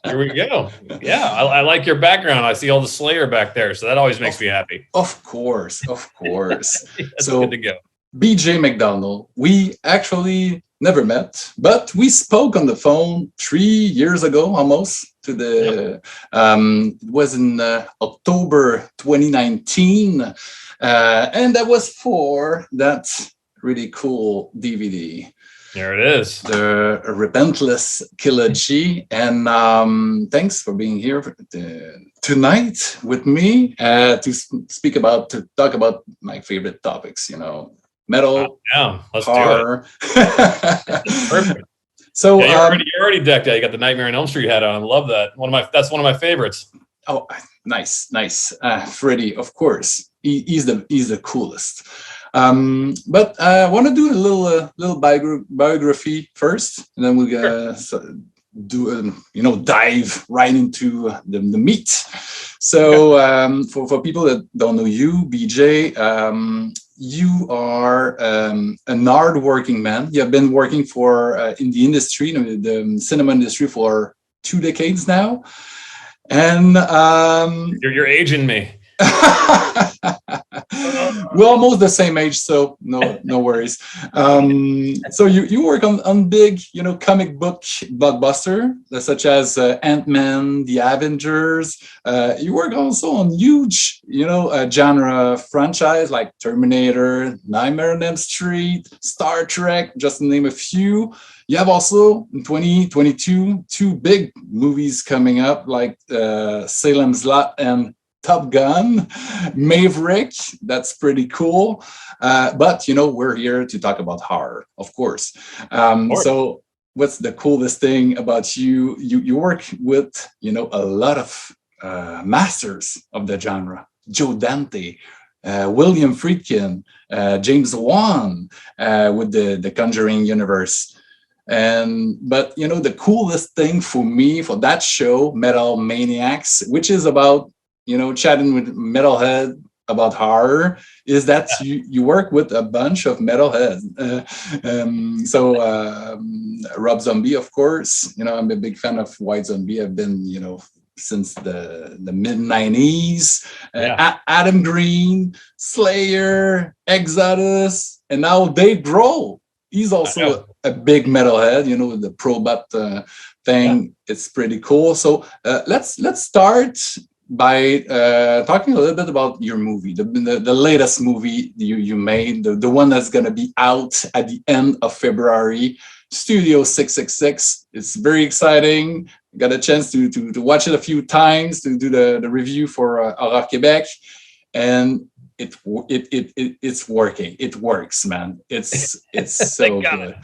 Here we go. Yeah, I like your background. I see all the Slayer back there, so that always makes me happy. Of course. That's so, good to go. BJ McDonnell, we actually never met, but we spoke on the phone 3 years ago almost. It was in October 2019. And that was for that really cool DVD. There it is. The Repentless Killogy. And thanks for being here tonight with me to talk about my favorite topics, metal, let's horror. Do it. Perfect. So you're already decked out. You got the Nightmare on Elm Street hat on. I love that. That's one of my favorites. Oh, nice. Freddie, of course, he's the coolest. But I want to do a little biography first, and then we'll dive right into the meat. So for people that don't know you, BJ, you are an hard-working man. You have been working in the industry, the cinema industry, for 2 decades now. And you're aging me. We're almost the same age, so no worries. So you work on big, comic book blockbuster such as Ant-Man, The Avengers. You work also on huge, genre franchise like Terminator, Nightmare on Elm Street, Star Trek, just to name a few. You have also in 2022 2 big movies coming up like Salem's Lot and Top Gun, Maverick. That's pretty cool. But, we're here to talk about horror, of course. So what's the coolest thing about you? You work with, a lot of masters of the genre. Joe Dante, William Friedkin, James Wan with the Conjuring universe. But the coolest thing for me for that show, Metal Maniacs, which is about chatting with metalhead about horror, is that you work with a bunch of metalheads. Rob Zombie, of course. I'm a big fan of White Zombie. I've been since the mid-90s. Adam Green, Slayer, Exodus, and now Dave Grohl. He's also a big metalhead, the Probot thing. Yeah. It's pretty cool. So let's start by talking a little bit about your movie, the latest movie you made, the one that's going to be out at the end of February, Studio 666. It's very exciting. Got a chance to watch it a few times, to do the review for Horreur Québec, and it's working. It works, man. It's so good.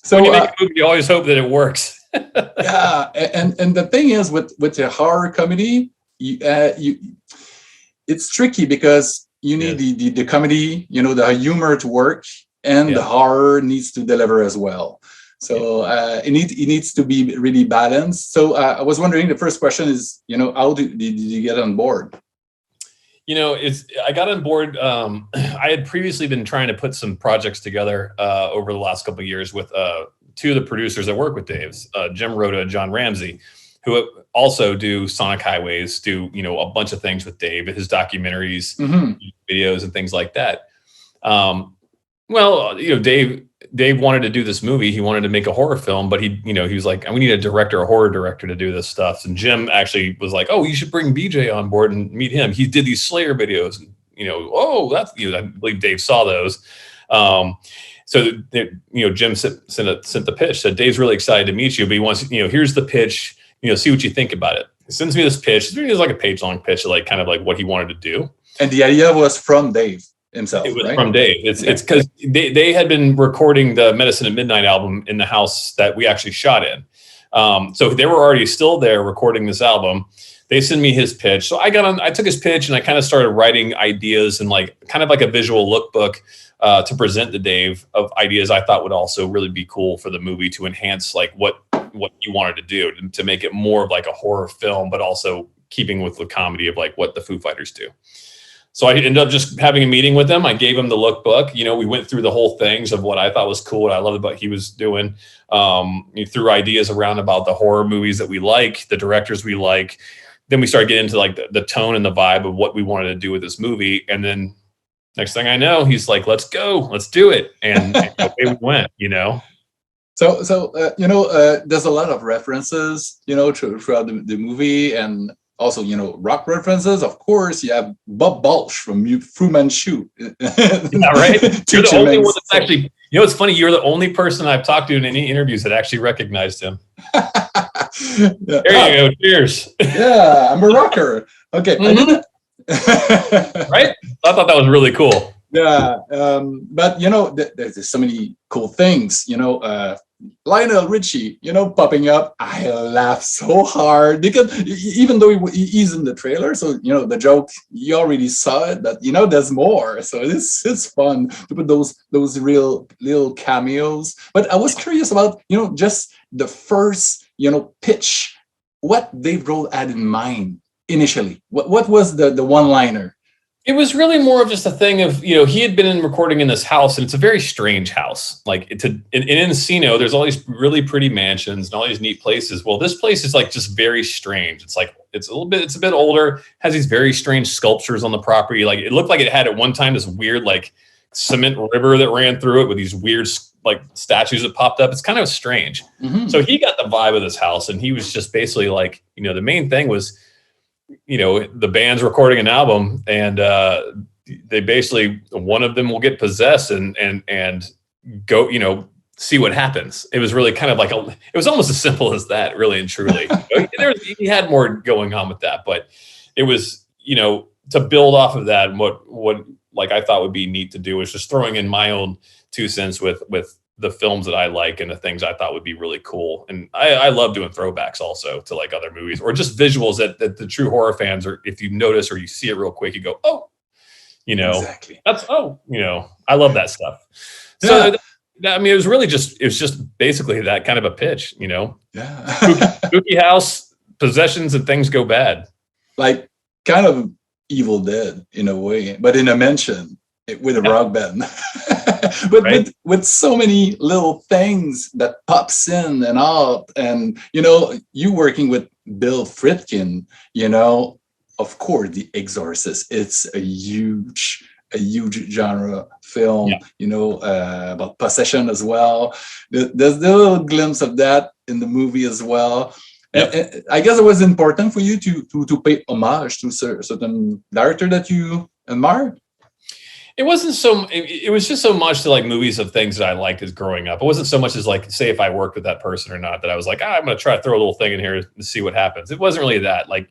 So when you make a movie, you always hope that it works. Yeah, and the thing is with the horror comedy, it's tricky because you need the comedy, the humor to work, and the horror needs to deliver as well. So it needs to be really balanced. So I was wondering, the first question is, how did you get on board? I got on board. I had previously been trying to put some projects together over the last couple of years with two of the producers that work with Dave's, Jim Rhoda and John Ramsey, who also do Sonic Highways, do a bunch of things with Dave, his documentaries, videos, and things like that. Dave wanted to do this movie. He wanted to make a horror film, but he was like, we need a horror director to do this stuff. And Jim actually was like, oh, you should bring BJ on board and meet him. He did these Slayer videos. And, I believe Dave saw those. So Jim sent the pitch, said, Dave's really excited to meet you, but he wants, here's the pitch, see what you think about it. He sends me this pitch. It was like a page-long pitch, like kind of like what he wanted to do. And the idea was from Dave himself. It was right? from Dave. It's because they had been recording the Medicine at Midnight album in the house that we actually shot in. So they were already still there recording this album. They sent me his pitch. So I took his pitch and I kind of started writing ideas and like kind of like a visual lookbook to present to Dave of ideas I thought would also really be cool for the movie to enhance like what he wanted to do, to make it more of like a horror film, but also keeping with the comedy of like what the Foo Fighters do. So I ended up just having a meeting with him. I gave him the lookbook. We went through the whole things of what I thought was cool, what I loved about he was doing. He threw ideas around about the horror movies that we like, the directors we like. Then we started getting into like the tone and the vibe of what we wanted to do with this movie. And then next thing I know, he's like, let's go, let's do it. And away we went, So there's a lot of references, throughout the movie, and also, rock references. Of course, you have Bob Balch from Fu Manchu. Yeah, right. You're the only one that's actually. It's funny. You're the only person I've talked to in any interviews that actually recognized him. There you go. Cheers. Yeah, I'm a rocker. Okay. Mm-hmm. Right? I thought that was really cool. Yeah, but there's so many cool things. Lionel Richie, popping up. I laugh so hard because even though he's in the trailer, so the joke you already saw it. But there's more. So it's fun to put those real little cameos. But I was curious about just the first pitch. What Dave Grohl had in mind initially. What was the one-liner? It was really more of just a thing of, he had been recording in this house, and it's a very strange house. Like in Encino, there's all these really pretty mansions and all these neat places. Well, this place is like just very strange. It's like, it's a bit older, has these very strange sculptures on the property. Like it looked like it had at one time this weird like cement river that ran through it with these weird like statues that popped up. It's kind of strange. Mm-hmm. So he got the vibe of this house, and he was just basically like, the main thing was, the band's recording an album, and they basically, one of them will get possessed and go, see what happens. It was really kind of like it was almost as simple as that, really and truly. He had more going on with that, but it was, to build off of that. And what like I thought would be neat to do was just throwing in my own 2 cents with the films that I like and the things I thought would be really cool. And I love doing throwbacks also to like other movies or just visuals that the true horror fans, or if you notice or you see it real quick, you go, oh, exactly. That's, I love that stuff. So, it was really just basically that kind of a pitch, Yeah. spooky house, possessions, and things go bad. Like kind of Evil Dead in a way, but in a mansion with a rock band. But right? with so many little things that pops in and out, and you working with Bill Friedkin, of course, The Exorcist, it's a huge genre film, about possession as well. There's a little glimpse of that in the movie as well. Yep. And I guess it was important for you to pay homage to a certain director that you admire. It wasn't so. It was just so much to like movies of things that I liked as growing up. It wasn't so much as like, say, if I worked with that person or not, that I was like, I'm going to try to throw a little thing in here to see what happens. It wasn't really that. Like,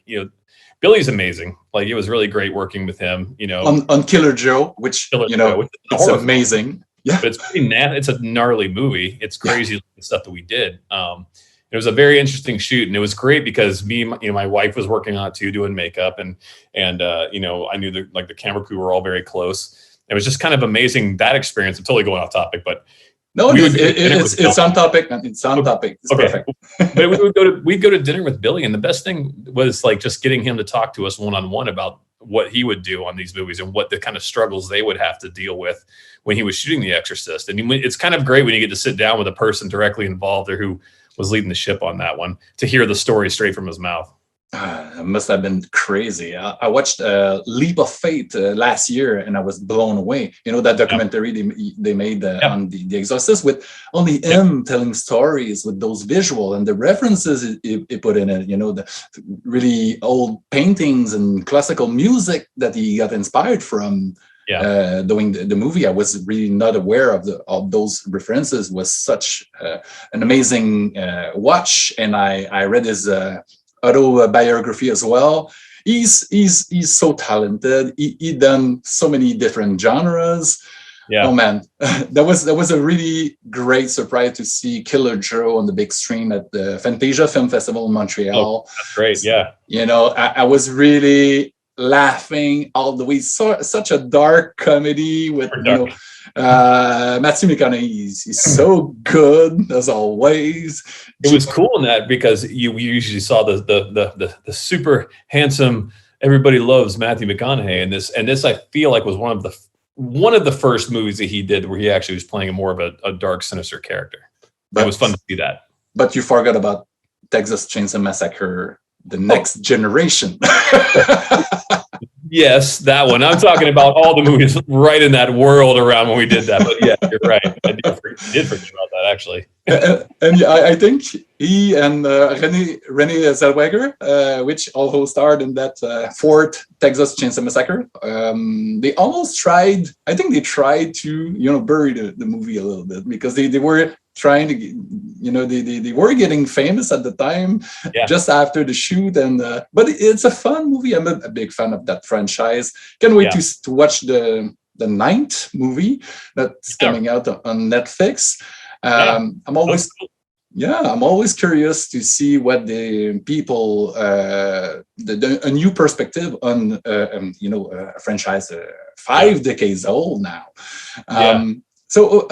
Billy's amazing. Like, it was really great working with him. On Killer Joe, which it's amazing. Yeah, but it's pretty it's a gnarly movie. It's crazy the stuff that we did. It was a very interesting shoot, and it was great because my wife was working on it too, doing makeup, and I knew the camera crew were all very close. It was just kind of amazing, that experience. I'm totally going off topic, but no, it's on topic. It's on topic. It's perfect. But we'd go to dinner with Billy, and the best thing was like just getting him to talk to us one-on-one about what he would do on these movies and what the kind of struggles they would have to deal with when he was shooting The Exorcist. And it's kind of great when you get to sit down with a person directly involved or who was leading the ship on that one to hear the story straight from his mouth. It must have been crazy. I watched Leap of Faith last year, and I was blown away. You know, that documentary they made on the Exorcist, with only him telling stories with those visual and the references he put in it. You know, the really old paintings and classical music that he got inspired from. Doing the movie. I was really not aware of those references. Was such an amazing watch, and I read his autobiography as well. He's so talented. He done so many different genres. Oh man, that was a really great surprise to see Killer Joe on the big screen at the Fantasia Film Festival in Montreal. That's great. Yeah, you know, I was really laughing all the way. Such a dark comedy with Matthew McConaughey. He's so good as always. It was cool in that because we usually saw the super handsome, everybody loves Matthew McConaughey, and this I feel like was one of the first movies that he did where he actually was playing more of a dark, sinister character. It was fun to see that. But you forgot about Texas Chainsaw Massacre: The Next Generation. Yes, that one. I'm talking about all the movies right in that world around when we did that. But yeah, you're right. I did forget about that, actually. And I think he and Renee Zellweger, which also starred in that fourth Texas Chainsaw Massacre, they almost tried. I think they tried to bury the movie a little bit because they were trying to, they were getting famous at the time, just after the shoot, and but it's a fun movie. I'm a big fan of that franchise. Can't wait to watch the ninth movie that's coming out on Netflix. I'm always curious to see what the people, a new perspective on a franchise 5 decades old now. So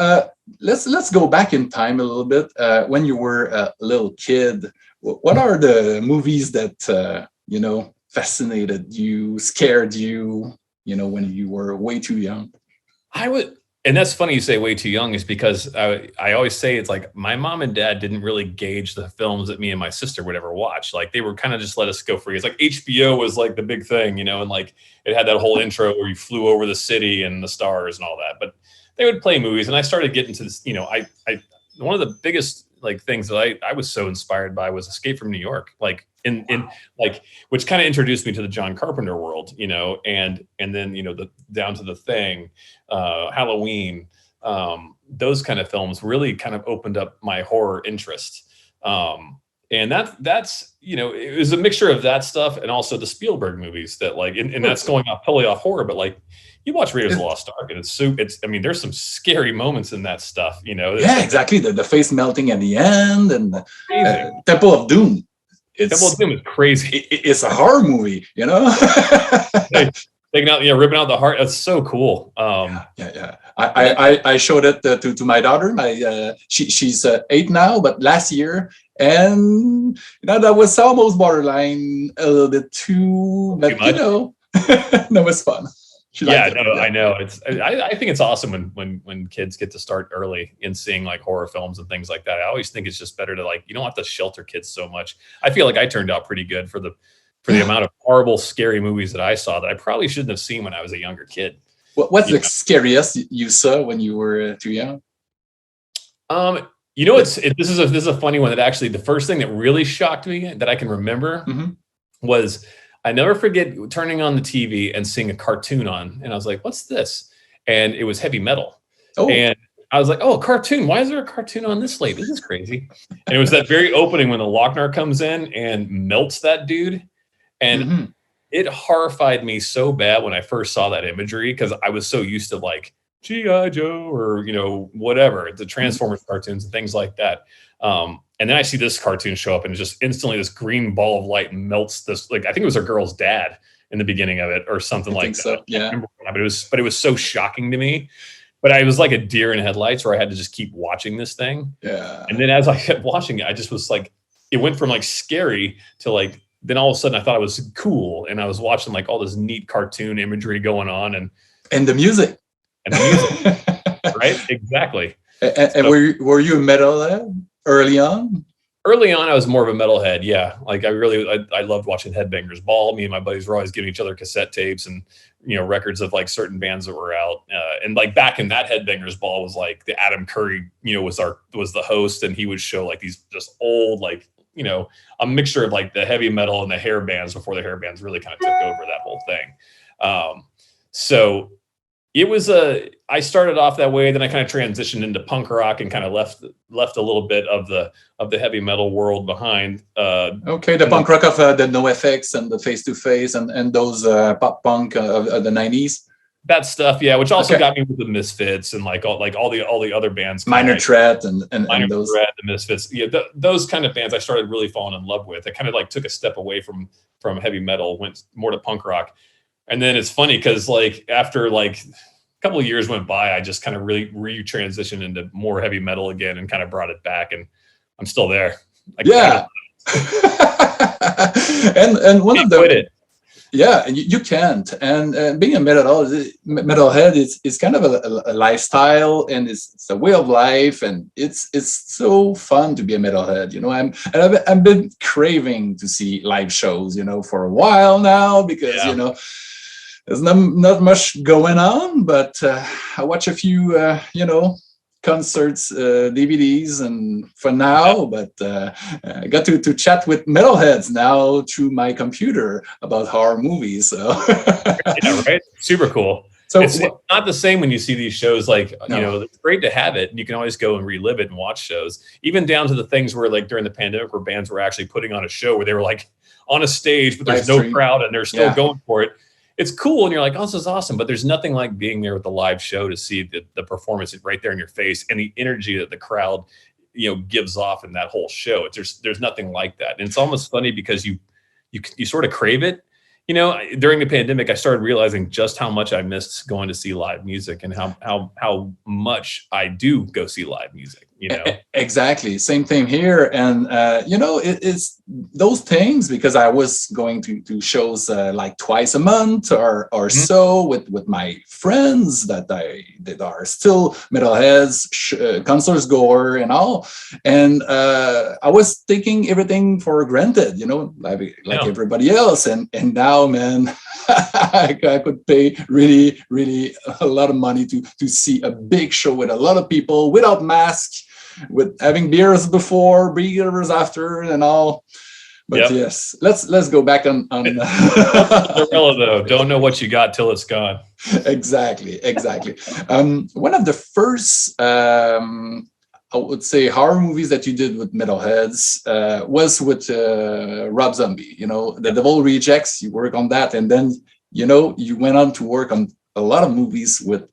let's go back in time a little bit. When you were a little kid, what are the movies that fascinated you, scared you? When you were way too young. And that's funny you say way too young, is because I always say it's like my mom and dad didn't really gauge the films that me and my sister would ever watch. Like they were kind of just let us go free. It's like HBO was like the big thing, and like it had that whole intro where you flew over the city and the stars and all that. But they would play movies, and I started getting to this. I one of the biggest like things that I was so inspired by was Escape from New York, like in like, which kind of introduced me to the John Carpenter world, and then the down to The Thing, Halloween, those kind of films really kind of opened up my horror interest. And that's it was a mixture of that stuff and also the Spielberg movies that like, and that's going off totally off horror, but like you watch Raiders of the Lost Ark and it's I mean, there's some scary moments in that stuff, Yeah, exactly. The face melting at the end and the Temple of Doom. Temple of Doom is crazy. It's a horror movie, Taking out, ripping out the heart. That's so cool. Yeah. I showed it to my daughter. She's 8 now, but last year, and that was almost borderline a little bit too, but that was fun. I know. I think it's awesome when kids get to start early in seeing like horror films and things like that. I always think it's just better to like, you don't have to shelter kids so much. I feel like I turned out pretty good for the amount of horrible, scary movies that I saw that I probably shouldn't have seen when I was a younger kid. What's the scariest you saw when you were too young? This is a funny one that actually the first thing that really shocked me that I can remember was I never forget turning on the TV and seeing a cartoon on, and I was like, "What's this?" And it was heavy metal. Oh. And I was like, "Oh, a cartoon! Why is there a cartoon on this late? This is crazy." And it was that very opening when the Lochnar comes in and melts that dude, and it horrified me so bad when I first saw that imagery because I was so used to like G.I. Joe or whatever, the Transformers cartoons and things like that. And then I see this cartoon show up and just instantly this green ball of light melts this, like, I think it was a girl's dad in the beginning of it or something like that. So, yeah. But it was so shocking to me. But I was like a deer in headlights where I had to just keep watching this thing. Yeah. And then as I kept watching it, I just was like, it went from like scary to like then all of a sudden I thought it was cool, and I was watching like all this neat cartoon imagery going on, and the music. Right? Exactly. And So, were you a metalhead early on? early on, I was more of a metalhead. Yeah, like I loved watching Headbangers Ball. Me and my buddies were always giving each other cassette tapes and records of like certain bands that were out. And like back in that Headbangers Ball was like the Adam Curry, was the host, and he would show like these just old like a mixture of like the heavy metal and the hair bands before the hair bands really kind of took over that whole thing. So it was I started off that way, then I kind of transitioned into punk rock and kind of left a little bit of the heavy metal world behind. Okay, the punk rock of the NoFX and the Face to Face and those pop punk of the 90s. That stuff, yeah, which also got me with the Misfits and like all the other bands, Minor Threat and those. Threat, the Misfits, those kind of bands I started really falling in love with. I kind of like took a step away from heavy metal, went more to punk rock. And then it's funny because like after like a couple of years went by, I just kind of really transitioned into more heavy metal again and kind of brought it back, and I'm still there. And one of the you can't. And being a metalhead is kind of a lifestyle, and it's a way of life, and it's so fun to be a metalhead. I've been craving to see live shows, for a while now because there's not much going on, but I watch a few concerts, DVDs, and for now, but I got to chat with metalheads now through my computer about horror movies. So yeah, right. Super cool. So it's not the same when you see these shows. Like it's great to have it, and you can always go and relive it and watch shows, even down to the things where like during the pandemic, where bands were actually putting on a show where they were like on a stage, but there's no crowd and they're still going for it. It's cool, and you're like, oh, this is awesome. But there's nothing like being there with the live show to see the performance right there in your face and the energy that the crowd, gives off in that whole show. There's nothing like that. And it's almost funny because you sort of crave it. During the pandemic, I started realizing just how much I missed going to see live music and how much I do go see live music. Exactly, same thing here. And it's those things, because I was going to shows like twice a month or so with my friends that are still metalheads, concerts goer and all. And I was taking everything for granted, like everybody else. And now, man, I could pay really, really a lot of money to see a big show with a lot of people without masks, with having beers before, beers after, and all. But yes, let's go back on. Cinderella, though, don't know what you got till it's gone. Exactly. One of the first, I would say, horror movies that you did with metalheads was with Rob Zombie. The Devil Rejects. You work on that, and then you went on to work on a lot of movies with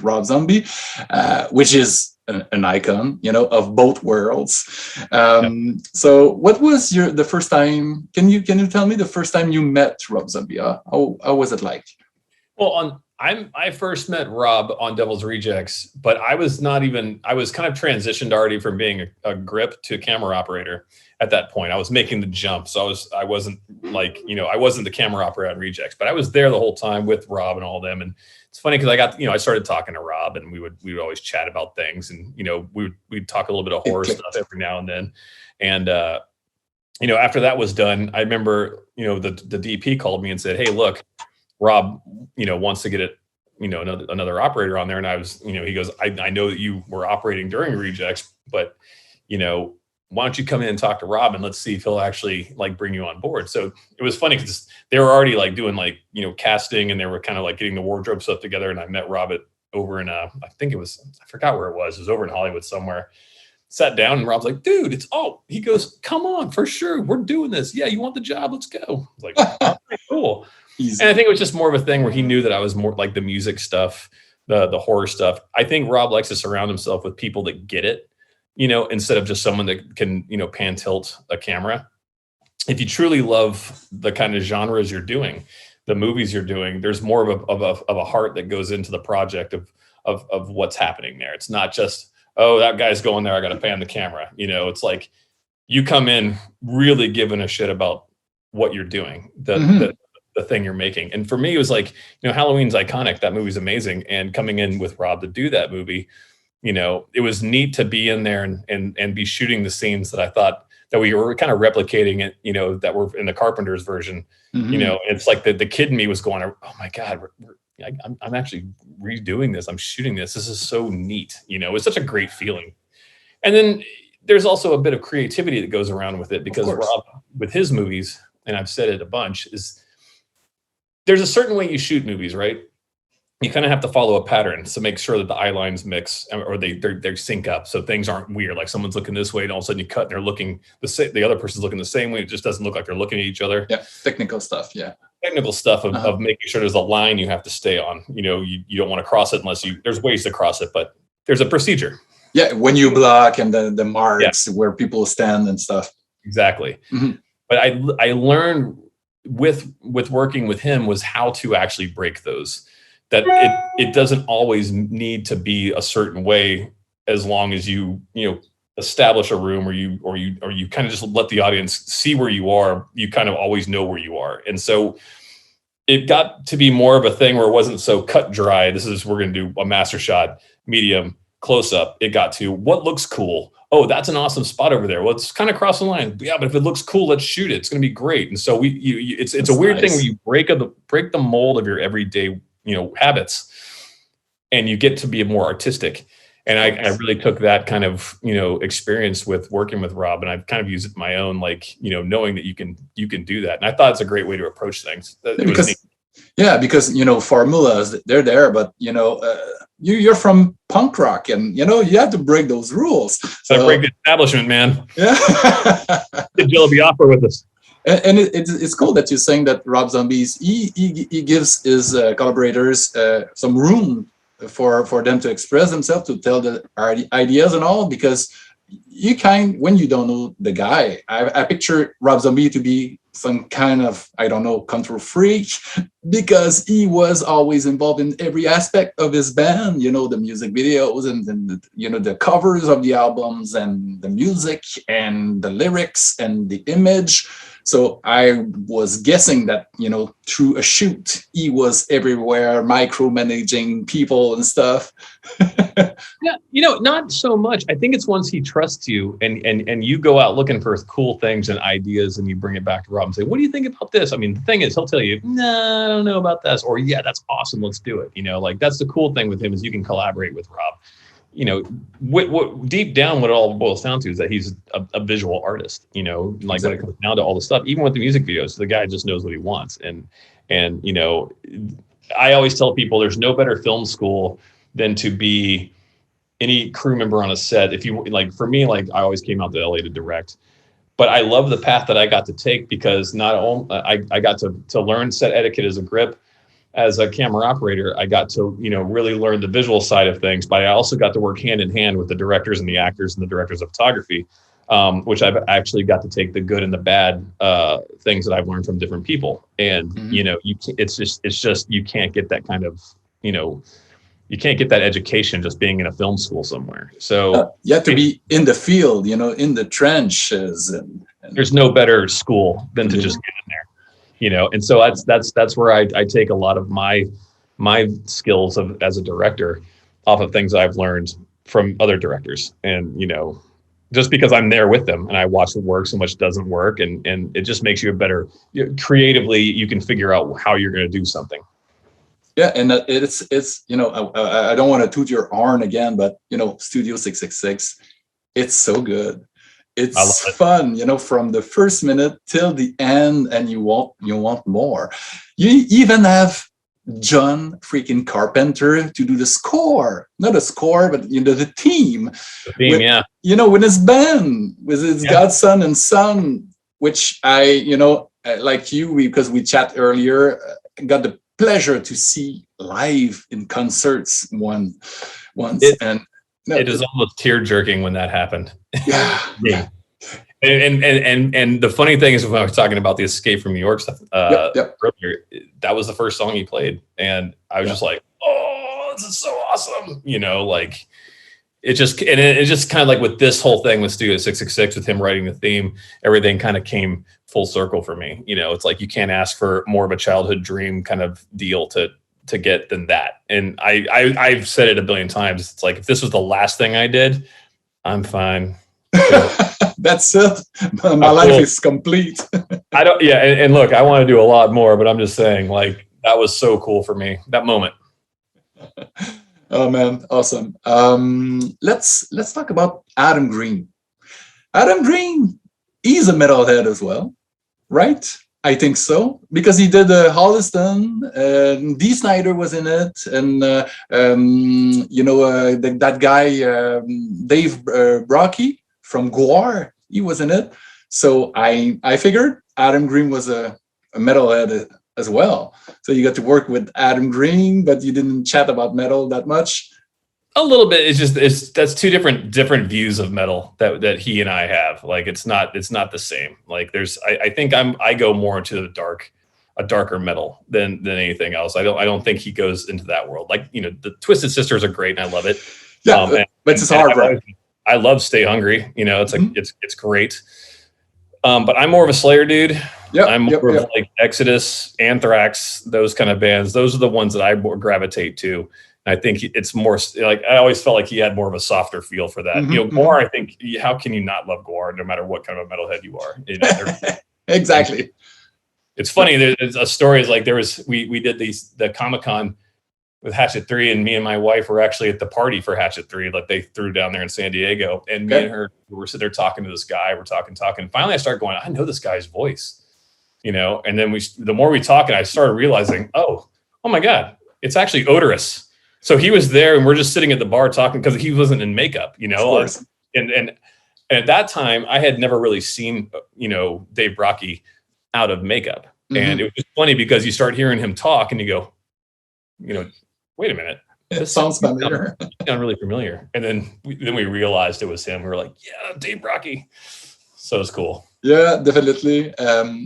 Rob Zombie, which is an icon, of both worlds. So what was the first time? Can you tell me the first time you met Rob Zombie? How was it like? Well, I first met Rob on Devil's Rejects, but I was kind of transitioned already from being a grip to camera operator at that point. I was making the jump. So I wasn't like, I wasn't the camera operator on Rejects, but I was there the whole time with Rob and all of them. And it's funny because I started talking to Rob, and we would always chat about things, and we'd talk a little bit of horror stuff every now and then. And after that was done, I remember the DP called me and said, "Hey, look, Rob wants to get it another operator on there." And I was he goes, I know that you were operating during Rejects, but why don't you come in and talk to Rob, and let's see if he'll actually like bring you on board. So it was funny because they were already like doing like, casting, and they were kind of like getting the wardrobe stuff together. And I met Rob over in, I forgot where it was. It was over in Hollywood somewhere. Sat down, and Rob's like, dude, he goes, come on, for sure. We're doing this. Yeah. You want the job? Let's go. I was like, all right, cool. Easy. And I think it was just more of a thing where he knew that I was more like the music stuff, the horror stuff. I think Rob likes to surround himself with people that get it, instead of just someone that can, pan tilt a camera. If you truly love the kind of genres you're doing, the movies you're doing, there's more of a heart that goes into the project of what's happening there. It's not just, oh, that guy's going there, I got to pan the camera. It's like you come in really giving a shit about what you're doing, the thing you're making. And for me, it was like, Halloween's iconic. That movie's amazing. And coming in with Rob to do that movie, it was neat to be in there and be shooting the scenes that I thought that we were kind of replicating it, that were in the Carpenter's version. It's like the kid in me was going, oh my God, I'm actually redoing this. I'm shooting this. This is so neat. It's such a great feeling. And then there's also a bit of creativity that goes around with it, because Rob, with his movies, and I've said it a bunch, is there's a certain way you shoot movies, right? You kind of have to follow a pattern to make sure that the eye lines mix, or they sync up, so things aren't weird. Like someone's looking this way, and all of a sudden you cut, and they're looking the other person's looking the same way. It just doesn't look like they're looking at each other. Yeah, technical stuff. Yeah, technical stuff of making sure there's a line you have to stay on. You don't want to cross it unless there's ways to cross it, but there's a procedure. Yeah, when you block and the marks where people stand and stuff. Exactly. But I learned with working with him was how to actually break those. That it doesn't always need to be a certain way, as long as you establish a room, or you kind of just let the audience see where you are. You kind of always know where you are. And so it got to be more of a thing where it wasn't so cut dry. We're going to do a master shot, medium, close up. It got to what looks cool. Oh, that's an awesome spot over there. Well, it's kind of cross the line. Yeah, but if it looks cool, let's shoot it. It's going to be great. And so it's a weird thing where you break the mold of your everyday habits, and you get to be more artistic. And I really took that kind of experience with working with Rob, and I've kind of used it in my own, knowing that you can do that. And I thought it's a great way to approach things. Because formulas, they're there, but you're from punk rock, and you have to break those rules. So break the establishment, man. Yeah. Did Jill be offer with us? And it's cool that you're saying that Rob Zombies, he gives his collaborators some room for them to express themselves, to tell the ideas and all, because when you don't know the guy, I picture Rob Zombie to be some kind of, I don't know, control freak, because he was always involved in every aspect of his band, the music videos and the covers of the albums and the music and the lyrics and the image. So I was guessing that, through a shoot, he was everywhere, micromanaging people and stuff. Yeah, not so much. I think it's once he trusts you and you go out looking for cool things and ideas, and you bring it back to Rob and say, what do you think about this? I mean, the thing is, he'll tell you, nah, I don't know about this. Or, yeah, that's awesome. Let's do it. That's the cool thing with him, is you can collaborate with Rob. What deep down, what it all boils down to is that he's a visual artist, exactly. When it comes down to all the stuff, even with the music videos, the guy just knows what he wants. And I always tell people there's no better film school than to be any crew member on a set. If you for me, I always came out to LA to direct, but I love the path that I got to take, because not only I got to learn set etiquette as a grip. As a camera operator, I got to, really learn the visual side of things, but I also got to work hand in hand with the directors and the actors and the directors of photography, which I've actually got to take the good and the bad things that I've learned from different people. And, it's just, you can't get that kind of, you can't get that education just being in a film school somewhere. So you have to be in the field, in the trenches. And there's no better school than to just get in there. And so that's where I take a lot of my skills as a director off of things I've learned from other directors. And, just because I'm there with them and I watch what works and what doesn't work, and it just makes you a better, creatively, you can figure out how you're going to do something. Yeah. And it's I don't want to toot your horn again, but, Studio 666, it's so good. It's fun, from the first minute till the end, and you want more. You even have John freaking Carpenter to do the score, not a score, but the theme. The theme, with his band, with his godson and son, which I, like you, because we chat earlier, got the pleasure to see live in concerts once, it is almost tear jerking when that happened. Yeah. And the funny thing is, when I was talking about the Escape from New York stuff earlier, that was the first song he played, and I was just like, "Oh, this is so awesome!" it just kind of like with this whole thing with Studio 666, with him writing the theme, everything kind of came full circle for me. You know, it's like you can't ask for more of a childhood dream kind of deal to get than that. And I've said it a billion times. It's like, if this was the last thing I did, I'm fine. That's it. My life is complete. And look, I want to do a lot more, but I'm just saying, like, that was so cool for me, that moment. Oh man, awesome. Let's talk about Adam Green. Adam Green, he's a metalhead as well, right? I think so, because he did Holliston, Dee Snider was in it, and that guy Dave Brocky from Gwar, he was in it. So I figured Adam Green was a metalhead as well. So you got to work with Adam Green, but you didn't chat about metal that much. A little bit. That's two different views of metal that he and I have. Like, it's not the same. Like, I think I go more into a darker metal than anything else. I don't think he goes into that world. Like, you know, the Twisted Sisters are great and I love it. Yeah, but it's hard, right? I love Stay Hungry. You know, it's like it's great. But I'm more of a Slayer dude. Yep, I'm more of like Exodus, Anthrax, those kind of bands. Those are the ones that I more gravitate to. And I think it's more like, I always felt like he had more of a softer feel for that. You know, Gwar, I think, how can you not love Gwar no matter what kind of a metalhead you are? You know, exactly. It's funny. There's a story is like, we did the Comic-Con with Hatchet 3, and me and my wife were actually at the party for Hatchet 3, like they threw down there in San Diego. And me and her were sitting there talking to this guy. We're talking. Finally, I started going, I know this guy's voice, you know. And then the more we talk, and I started realizing, oh my God, it's actually Odorous. So he was there, and we're just sitting at the bar talking because he wasn't in makeup, you know. And at that time, I had never really seen, you know, Dave Brocky out of makeup, and it was just funny because you start hearing him talk, and you go, you know, wait a minute, this sounds familiar. Sound really familiar. And then we realized it was him. We were like, yeah, Dave Brocky. So it's cool. Yeah, definitely.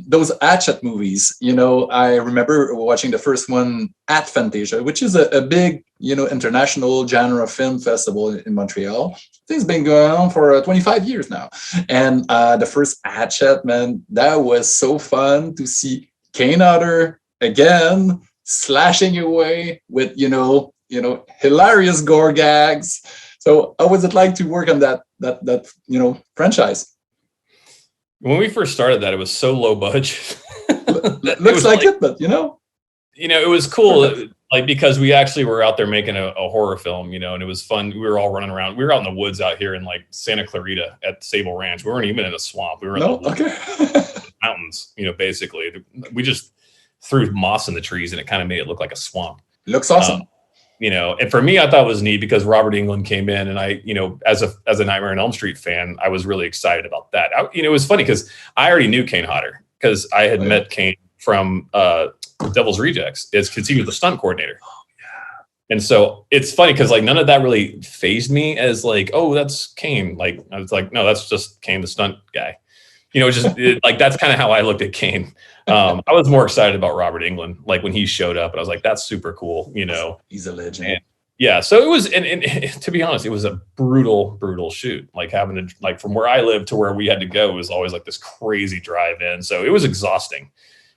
Those Hatchet movies, you know, I remember watching the first one at Fantasia, which is a big, you know, international genre film festival in Montreal. It's been going on for 25 years now. And the first Hatchet, man, that was so fun to see Kane Hodder again slashing away with, you know, hilarious gore gags. So how was it like to work on that you know, franchise? When we first started that, it was so low budget. Looks like it, but you know, it was cool. Like, because we actually were out there making a horror film, you know, and it was fun. We were all running around. We were out in the woods out here in like Santa Clarita at Sable Ranch. We weren't even in a swamp. We were in the mountains, you know, basically. We just threw moss in the trees, and it kind of made it look like a swamp. Looks awesome. You know, and for me, I thought it was neat because Robert Englund came in, and I, you know, as a Nightmare on Elm Street fan, I was really excited about that. You know, it was funny because I already knew Kane Hodder because I had met Kane from Devil's Rejects, because he was the stunt coordinator. Oh, yeah. And so it's funny because like none of that really fazed me as like, oh, that's Kane. Like, I was like, no, that's just Kane, the stunt guy. You know, just like that's kind of how I looked at Kane. I was more excited about Robert Englund, like when he showed up, and I was like, that's super cool, you know. He's a legend. And, yeah, so it was, and to be honest, it was a brutal shoot. Like having to, like from where I lived to where we had to go was always like this crazy drive in. So it was exhausting,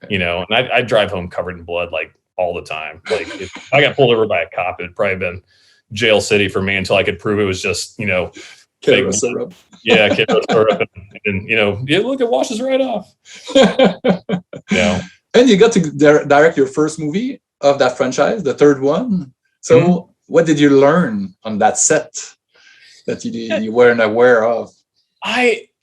you know, and I'd drive home covered in blood like all the time. Like if I got pulled over by a cop, it'd probably been jail city for me until I could prove it was just, you know, Kiddo syrup. Yeah, Kiddo syrup, and you know, yeah, look, it washes right off. Yeah. And you got to direct your first movie of that franchise, the third one. So what did you learn on that set that you weren't aware of?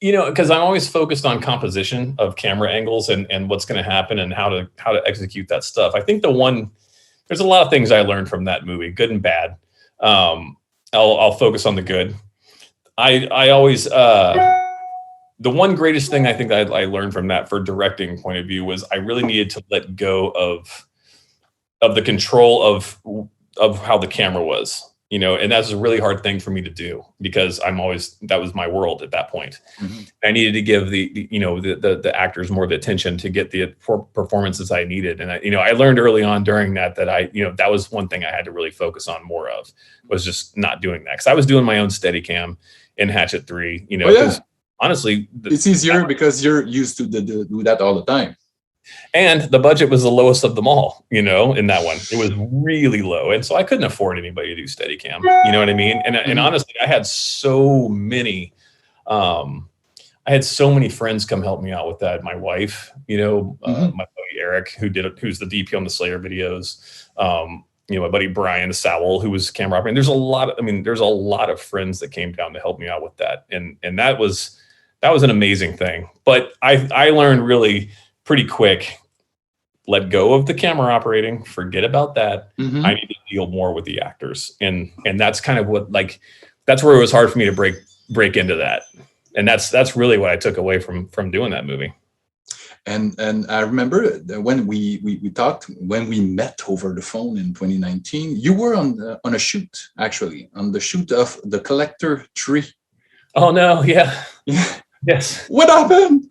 You know, because I'm always focused on composition of camera angles and what's going to happen and how to execute that stuff. I think there's a lot of things I learned from that movie, good and bad. I'll focus on the good. I always, the one greatest thing I think I learned from that for directing point of view was I really needed to let go of the control of how the camera was. and that's a really hard thing for me to do because that was my world at that point. Mm-hmm. I needed to give the actors more of the attention to get the performances I needed. And I learned early on during that that was one thing I had to really focus on more of, was just not doing that. Cause I was doing my own Steadicam in Hatchet 3, honestly, it's easier because you're used to do that all the time. And the budget was the lowest of them all, in that one. It was really low. And so I couldn't afford anybody to do Steadicam. You know what I mean? And honestly, I had so many friends come help me out with that. My wife, my buddy Eric, who's the DP on the Slayer videos. My buddy Brian Sowell, who was camera operator. There's a lot of friends that came down to help me out with that. And that was an amazing thing. But I learned really pretty quick, let go of the camera operating, forget about that. Mm-hmm. I need to deal more with the actors. And that's kind of that's where it was hard for me to break into that. And that's really what I took away from doing that movie. And I remember when we talked, when we met over the phone in 2019, you were on a shoot, actually, on the shoot of The Collector 3. Oh no, yeah. Yes. What happened?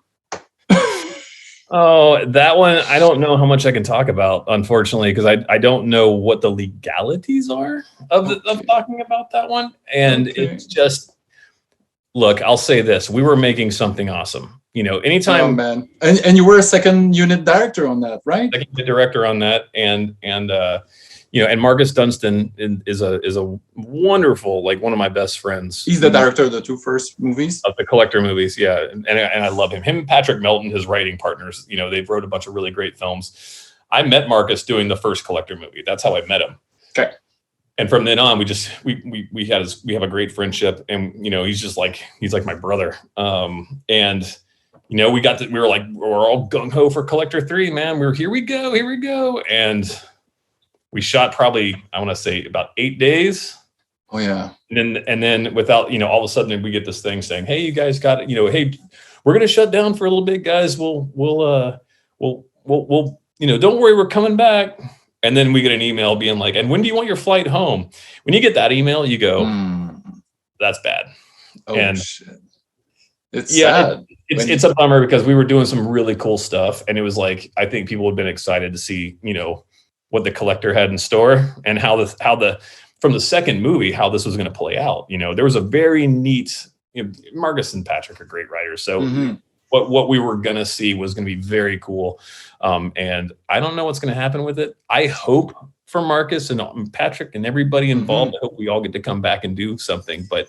Oh, that one, I don't know how much I can talk about, unfortunately, because I don't know what the legalities are of talking about that one. And It's just, look, I'll say this. We were making something awesome. Anytime. Oh, man. And you were a second unit director on that, right? Second unit director on that. And Marcus Dunstan is a wonderful, one of my best friends. He's the director of the 2 first movies. Of the Collector movies, yeah. And I love him. Him and Patrick Melton, his writing partners, they've wrote a bunch of really great films. I met Marcus doing the first Collector movie. That's how I met him. Okay. And from then on, we have a great friendship, and he's like my brother. We were all gung ho for Collector 3, man. Here we go. And we shot probably, I want to say, about 8 days. Oh yeah. And then without, all of a sudden we get this thing saying, "Hey, you guys got it. Hey, we're going to shut down for a little bit, guys. We'll don't worry, we're coming back." And then we get an email being like, "And when do you want your flight home?" When you get that email, you go, "That's bad." Oh, and shit. It's sad. It's a bummer because we were doing some really cool stuff, and it was like, I think people had been excited to see, what the Collector had in store, and how from the second movie, how this was going to play out. There was a very neat, Marcus and Patrick are great writers. So what we were going to see was going to be very cool. And I don't know what's going to happen with it. I hope for Marcus and Patrick and everybody involved, I hope we all get to come back and do something, but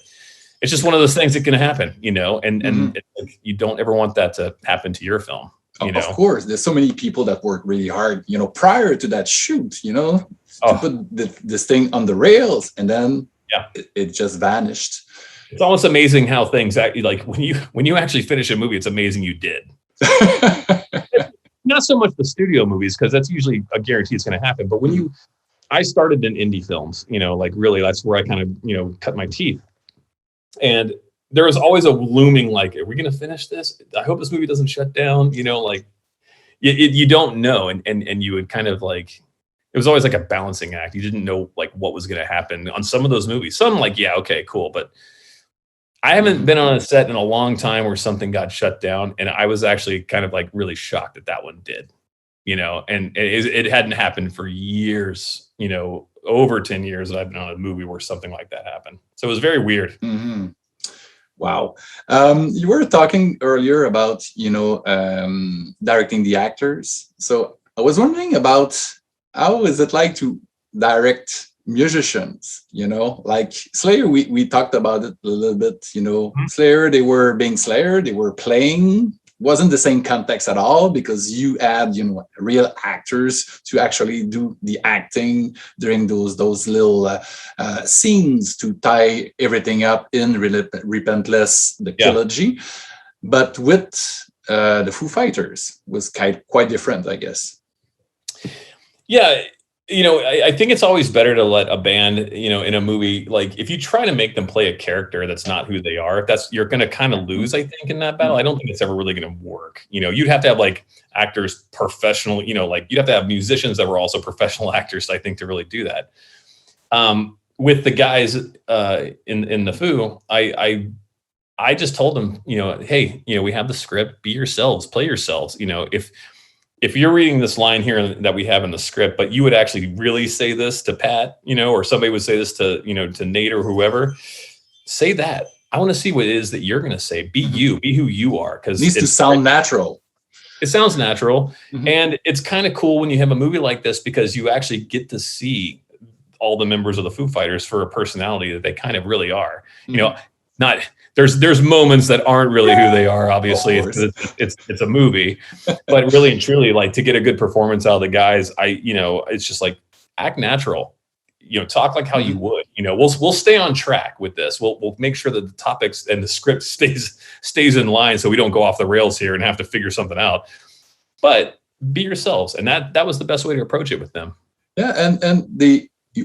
it's just one of those things that can happen, and you don't ever want that to happen to your film. Of course, there's so many people that work really hard, prior to that shoot, to put this thing on the rails, and then it just vanished. It's almost amazing how things when you actually finish a movie, it's amazing you did. Not so much the studio movies, because that's usually a guarantee it's going to happen. But when I started in indie films, really that's where I kind of, cut my teeth. And there was always a looming, are we going to finish this? I hope this movie doesn't shut down. You don't know. And you would kind of it was always like a balancing act. You didn't know what was going to happen on some of those movies. Some okay, cool. But I haven't been on a set in a long time where something got shut down. And I was actually kind of really shocked that one did, and it hadn't happened for years, over 10 years that I've been on a movie where something like that happened. So it was very weird. Mm-hmm. Wow. You were talking earlier about, directing the actors. So I was wondering about how is it like to direct musicians, Slayer, we talked about it a little bit, Slayer, they were being Slayer, they were playing. Wasn't the same context at all because you had, real actors to actually do the acting during those little scenes to tie everything up in Repentless Killogy. But with the Foo Fighters was quite different, I guess. Yeah. I think it's always better to let a band, in a movie, if you try to make them play a character that's not who they are, you're going to kind of lose, I think, in that battle. I don't think it's ever really going to work. You'd have to have actors professional, you'd have to have musicians that were also professional actors, I think, to really do that. with the guys in the Foo, I just told them, hey, we have the script, be yourselves, play yourselves. If you're reading this line here that we have in the script, but you would actually really say this to Pat, or somebody would say this to Nate or whoever, say that. I want to see what it is that you're going to say. Be you, be who you are. Because it needs to sound natural. It sounds natural. Mm-hmm. And it's kind of cool when you have a movie like this, because you actually get to see all the members of the Foo Fighters for a personality that they kind of really are. Mm-hmm. There's moments that aren't really who they are. Obviously, it's a movie, but really and truly, like, to get a good performance out of the guys, it's just like, act natural. Talk like how you would. We'll stay on track with this. We'll make sure that the topics and the script stays in line, so we don't go off the rails here and have to figure something out. But be yourselves, and that was the best way to approach it with them. Yeah, and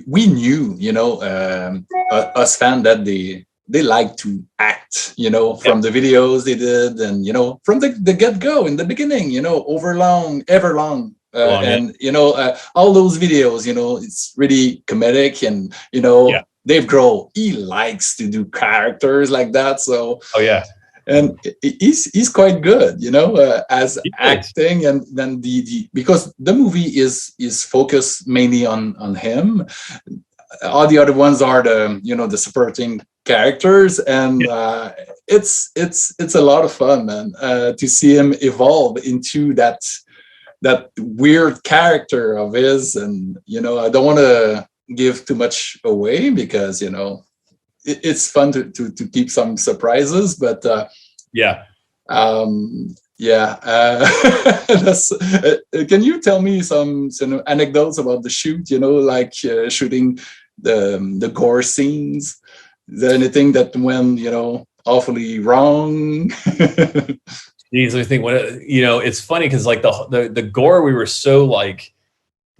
we knew, us fans, that they like to act, from the videos they did, and from the get-go in the beginning, Everlong. All those videos, it's really comedic, and Dave Grohl, he likes to do characters like that. So and he's quite good, as acting, and then because the movie is focused mainly on him. All the other ones are the supporting characters, and it's a lot of fun, man, to see him evolve into that weird character of his. And I don't want to give too much away, because it's fun to keep some surprises, but can you tell me some anecdotes about the shoot, like shooting the gore scenes? Is there anything that went awfully wrong? Geez, let me think. It's funny because, like, the gore, we were so, like,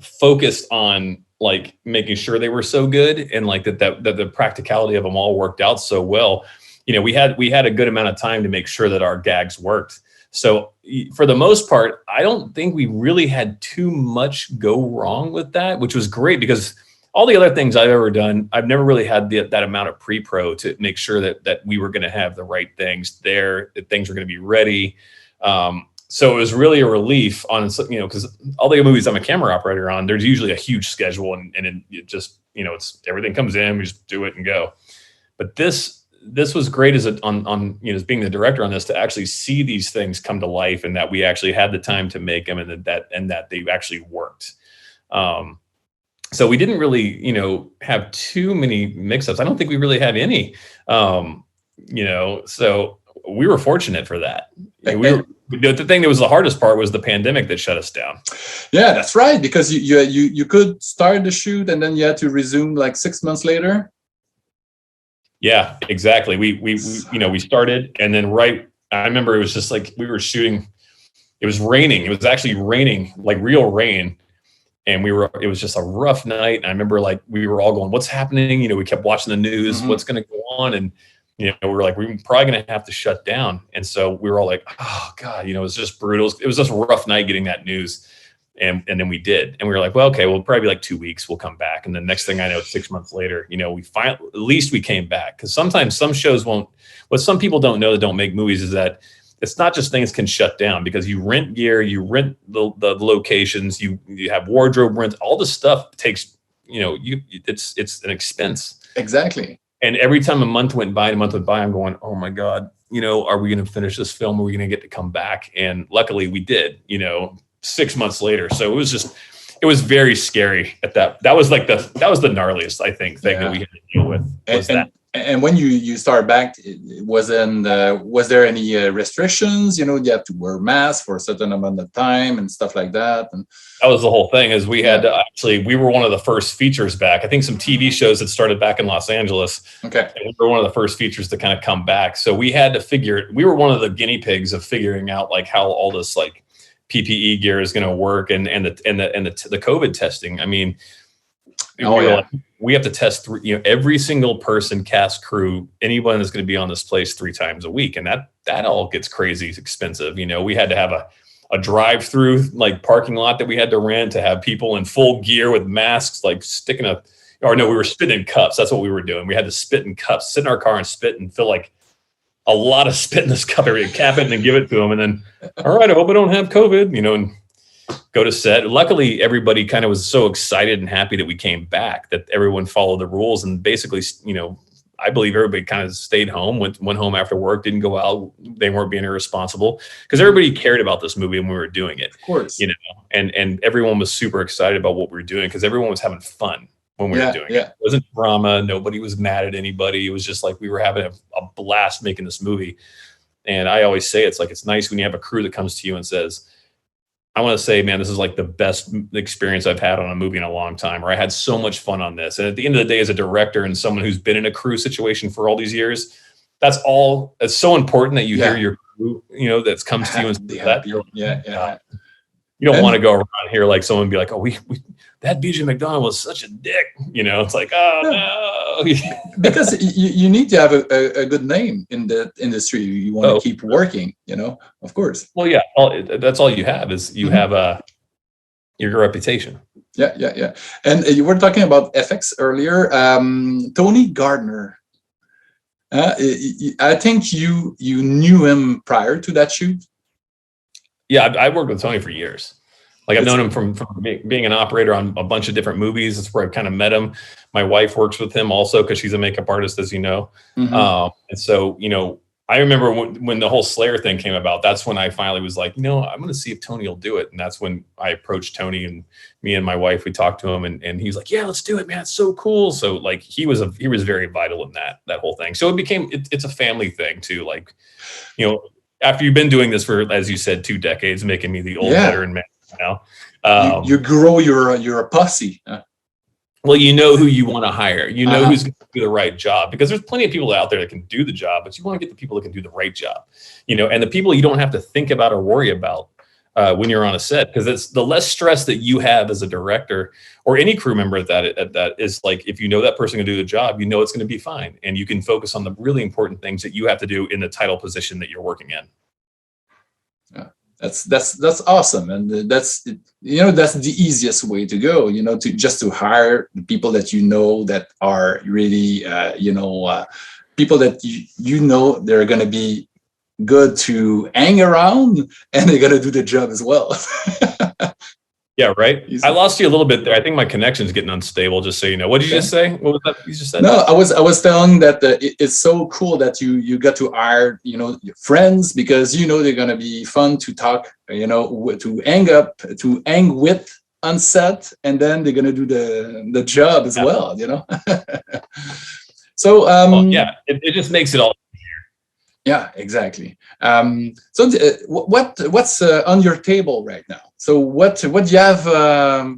focused on, like, making sure they were so good, and like that the practicality of them all worked out so well. We had a good amount of time to make sure that our gags worked. So for the most part, I don't think we really had too much go wrong with that, which was great, because all the other things I've ever done, I've never really had that amount of pre-pro to make sure that we were going to have the right things there, that things were going to be ready. So it was really a relief on, because all the movies I'm a camera operator on, there's usually a huge schedule, and it just, it's everything comes in, we just do it and go. But this was great as as being the director on this, to actually see these things come to life, and that we actually had the time to make them, and that they actually worked. So we didn't really, have too many mix-ups. I don't think we really had any, so we were fortunate for that. The thing that was the hardest part was the pandemic that shut us down. Yeah, that's right. Because you could start the shoot, and then you had to resume like 6 months later. Yeah, exactly. We started, and then I remember it was just like we were shooting. It was raining. It was actually raining, like real rain. And it was just a rough night. And I remember, like, we were all going, what's happening? We kept watching the news, what's going to go on? And, we were like, we're probably going to have to shut down. And so we were all like, oh God, it was just brutal. It was just a rough night getting that news. And then we did. And we were like, well, okay, well, probably like 2 weeks, we'll come back. And the next thing I know, 6 months later, at least we came back. Because sometimes some shows won't. What some people don't know that don't make movies is that it's not just things can shut down, because you rent gear, you rent the locations, you have wardrobe rent, all this stuff takes, it's an expense. Exactly. And every time a month went by, I'm going, oh my God, are we going to finish this film? Are we going to get to come back? And luckily we did, 6 months later. So it was very scary at that. That was the gnarliest, I think, thing that we had to deal with. And when you start back, was there any restrictions? You have to wear masks for a certain amount of time and stuff like that. And that was the whole thing. Is we had to we were one of the first features back. I think some TV shows had started back in Los Angeles. Okay, and we were one of the first features to kind of come back. So we had to figure. We were one of the guinea pigs of figuring out, like, how all this, like, PPE gear is going to work, and the COVID testing. I mean, we have to test every single person, cast, crew, anyone that's going to be on this place 3 times a week. And that all gets crazy expensive. We had to have a drive-through, like, parking lot that we had to rent to have people in full gear with masks, like sticking or no, we were spitting in cups. That's what we were doing. We had to spit in cups, sit in our car and spit and fill like a lot of spit in this cup, every cap it and then give it to them. And then, all right, I hope I don't have COVID, and go to set. Luckily, everybody kind of was so excited and happy that we came back that everyone followed the rules. And basically, I believe everybody kind of stayed home, went home after work, didn't go out. They weren't being irresponsible because everybody cared about this movie and we were doing it. Of course. And everyone was super excited about what we were doing because everyone was having fun when we were doing it. It wasn't drama. Nobody was mad at anybody. It was just like we were having a blast making this movie. And I always say it's nice when you have a crew that comes to you and says, I want to say, man, this is like the best experience I've had on a movie in a long time, or I had so much fun on this. And at the end of the day, as a director and someone who's been in a crew situation for all these years, it's so important that you hear your crew, that comes to you and says that. You don't want to go around here like someone be like, oh, we that BJ McDonnell was such a dick. It's like, oh no. Because you need to have a good name in the industry. You want to keep working, of course. Well, yeah, that's all you have is you have your reputation. Yeah. And you were talking about FX earlier. Tony Gardner. I think you knew him prior to that shoot. Yeah, I worked with Tony for years. Like I've known him from being an operator on a bunch of different movies. That's where I kind of met him. My wife works with him also because she's a makeup artist, as you know. And so, I remember when the whole Slayer thing came about, that's when I finally was like, I'm going to see if Tony will do it. And that's when I approached Tony, and me and my wife, we talked to him and he was like, yeah, let's do it, man. It's so cool. So like he was very vital in that whole thing. So it's a family thing too. Like, after you've been doing this for, as you said, 2 decades, making me the old veteran man now. You grow your posse. Well, you know who you want to hire. You know who's going to do the right job, because there's plenty of people out there that can do the job, but you want to get the people that can do the right job. And the people you don't have to think about or worry about when you're on a set, because it's the less stress that you have as a director or any crew member at that is like, if you know that person can do the job, it's going to be fine. And you can focus on the really important things that you have to do in the title position that you're working in. Yeah, that's awesome. And that's the easiest way to go, to hire the people that are really, people that they're going to be good to hang around, and they're gonna do the job as well. Yeah, right. I lost you a little bit there. I think my connection's getting unstable. Just so you know, what did you just say? What was that you just said? No, I was telling that it's so cool that you got to hire your friends, because they're gonna be fun to talk, to hang with on set, and then they're gonna do the job as well. So it just makes it all. Yeah, exactly. So what's on your table right now? So what do you have?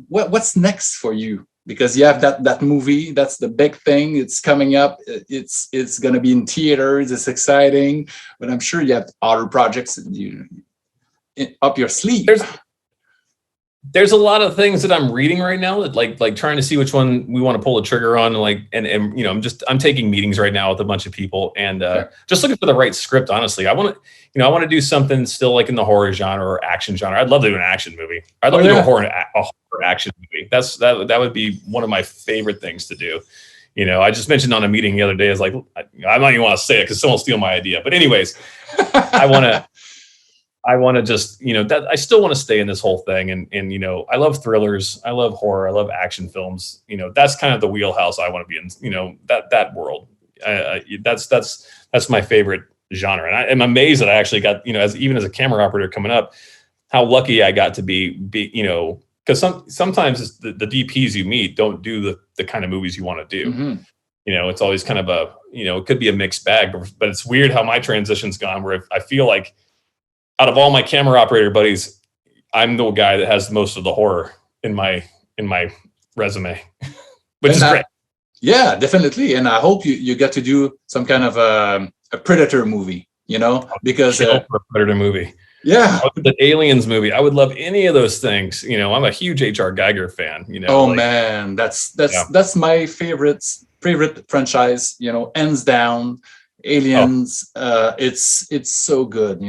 What's next for you? Because you have that movie. That's the big thing. It's coming up. It's going to be in theaters. It's exciting. But I'm sure you have other projects up your sleeve. There's a lot of things that I'm reading right now that like trying to see which one we want to pull the trigger on, and I'm taking meetings right now with a bunch of people, and just looking for the right script. Honestly, I want to do something still like in the horror genre or action genre. I'd love to do an action movie. I'd love to do a horror action movie. That would be one of my favorite things to do. I just mentioned on a meeting the other day, I don't even want to say it because someone will steal my idea. But anyways, I want to just, that I still want to stay in this whole thing. And I love thrillers. I love horror. I love action films. That's kind of the wheelhouse I want to be in, that world. That's my favorite genre. And I'm amazed that I actually got, as a camera operator coming up, how lucky I got to be, because sometimes it's the DPs you meet don't do the kind of movies you want to do. Mm-hmm. It's always kind of it could be a mixed bag, but it's weird how my transition's gone, where I feel like, out of all my camera operator buddies, I'm the guy that has most of the horror in my resume, which is great. Yeah, definitely. And I hope you get to do some kind of a Predator movie, because a Predator movie. Yeah, the Aliens movie. I would love any of those things. I'm a huge H.R. Geiger fan. Man, that's my favorite franchise. Hands down. Aliens, it's so good,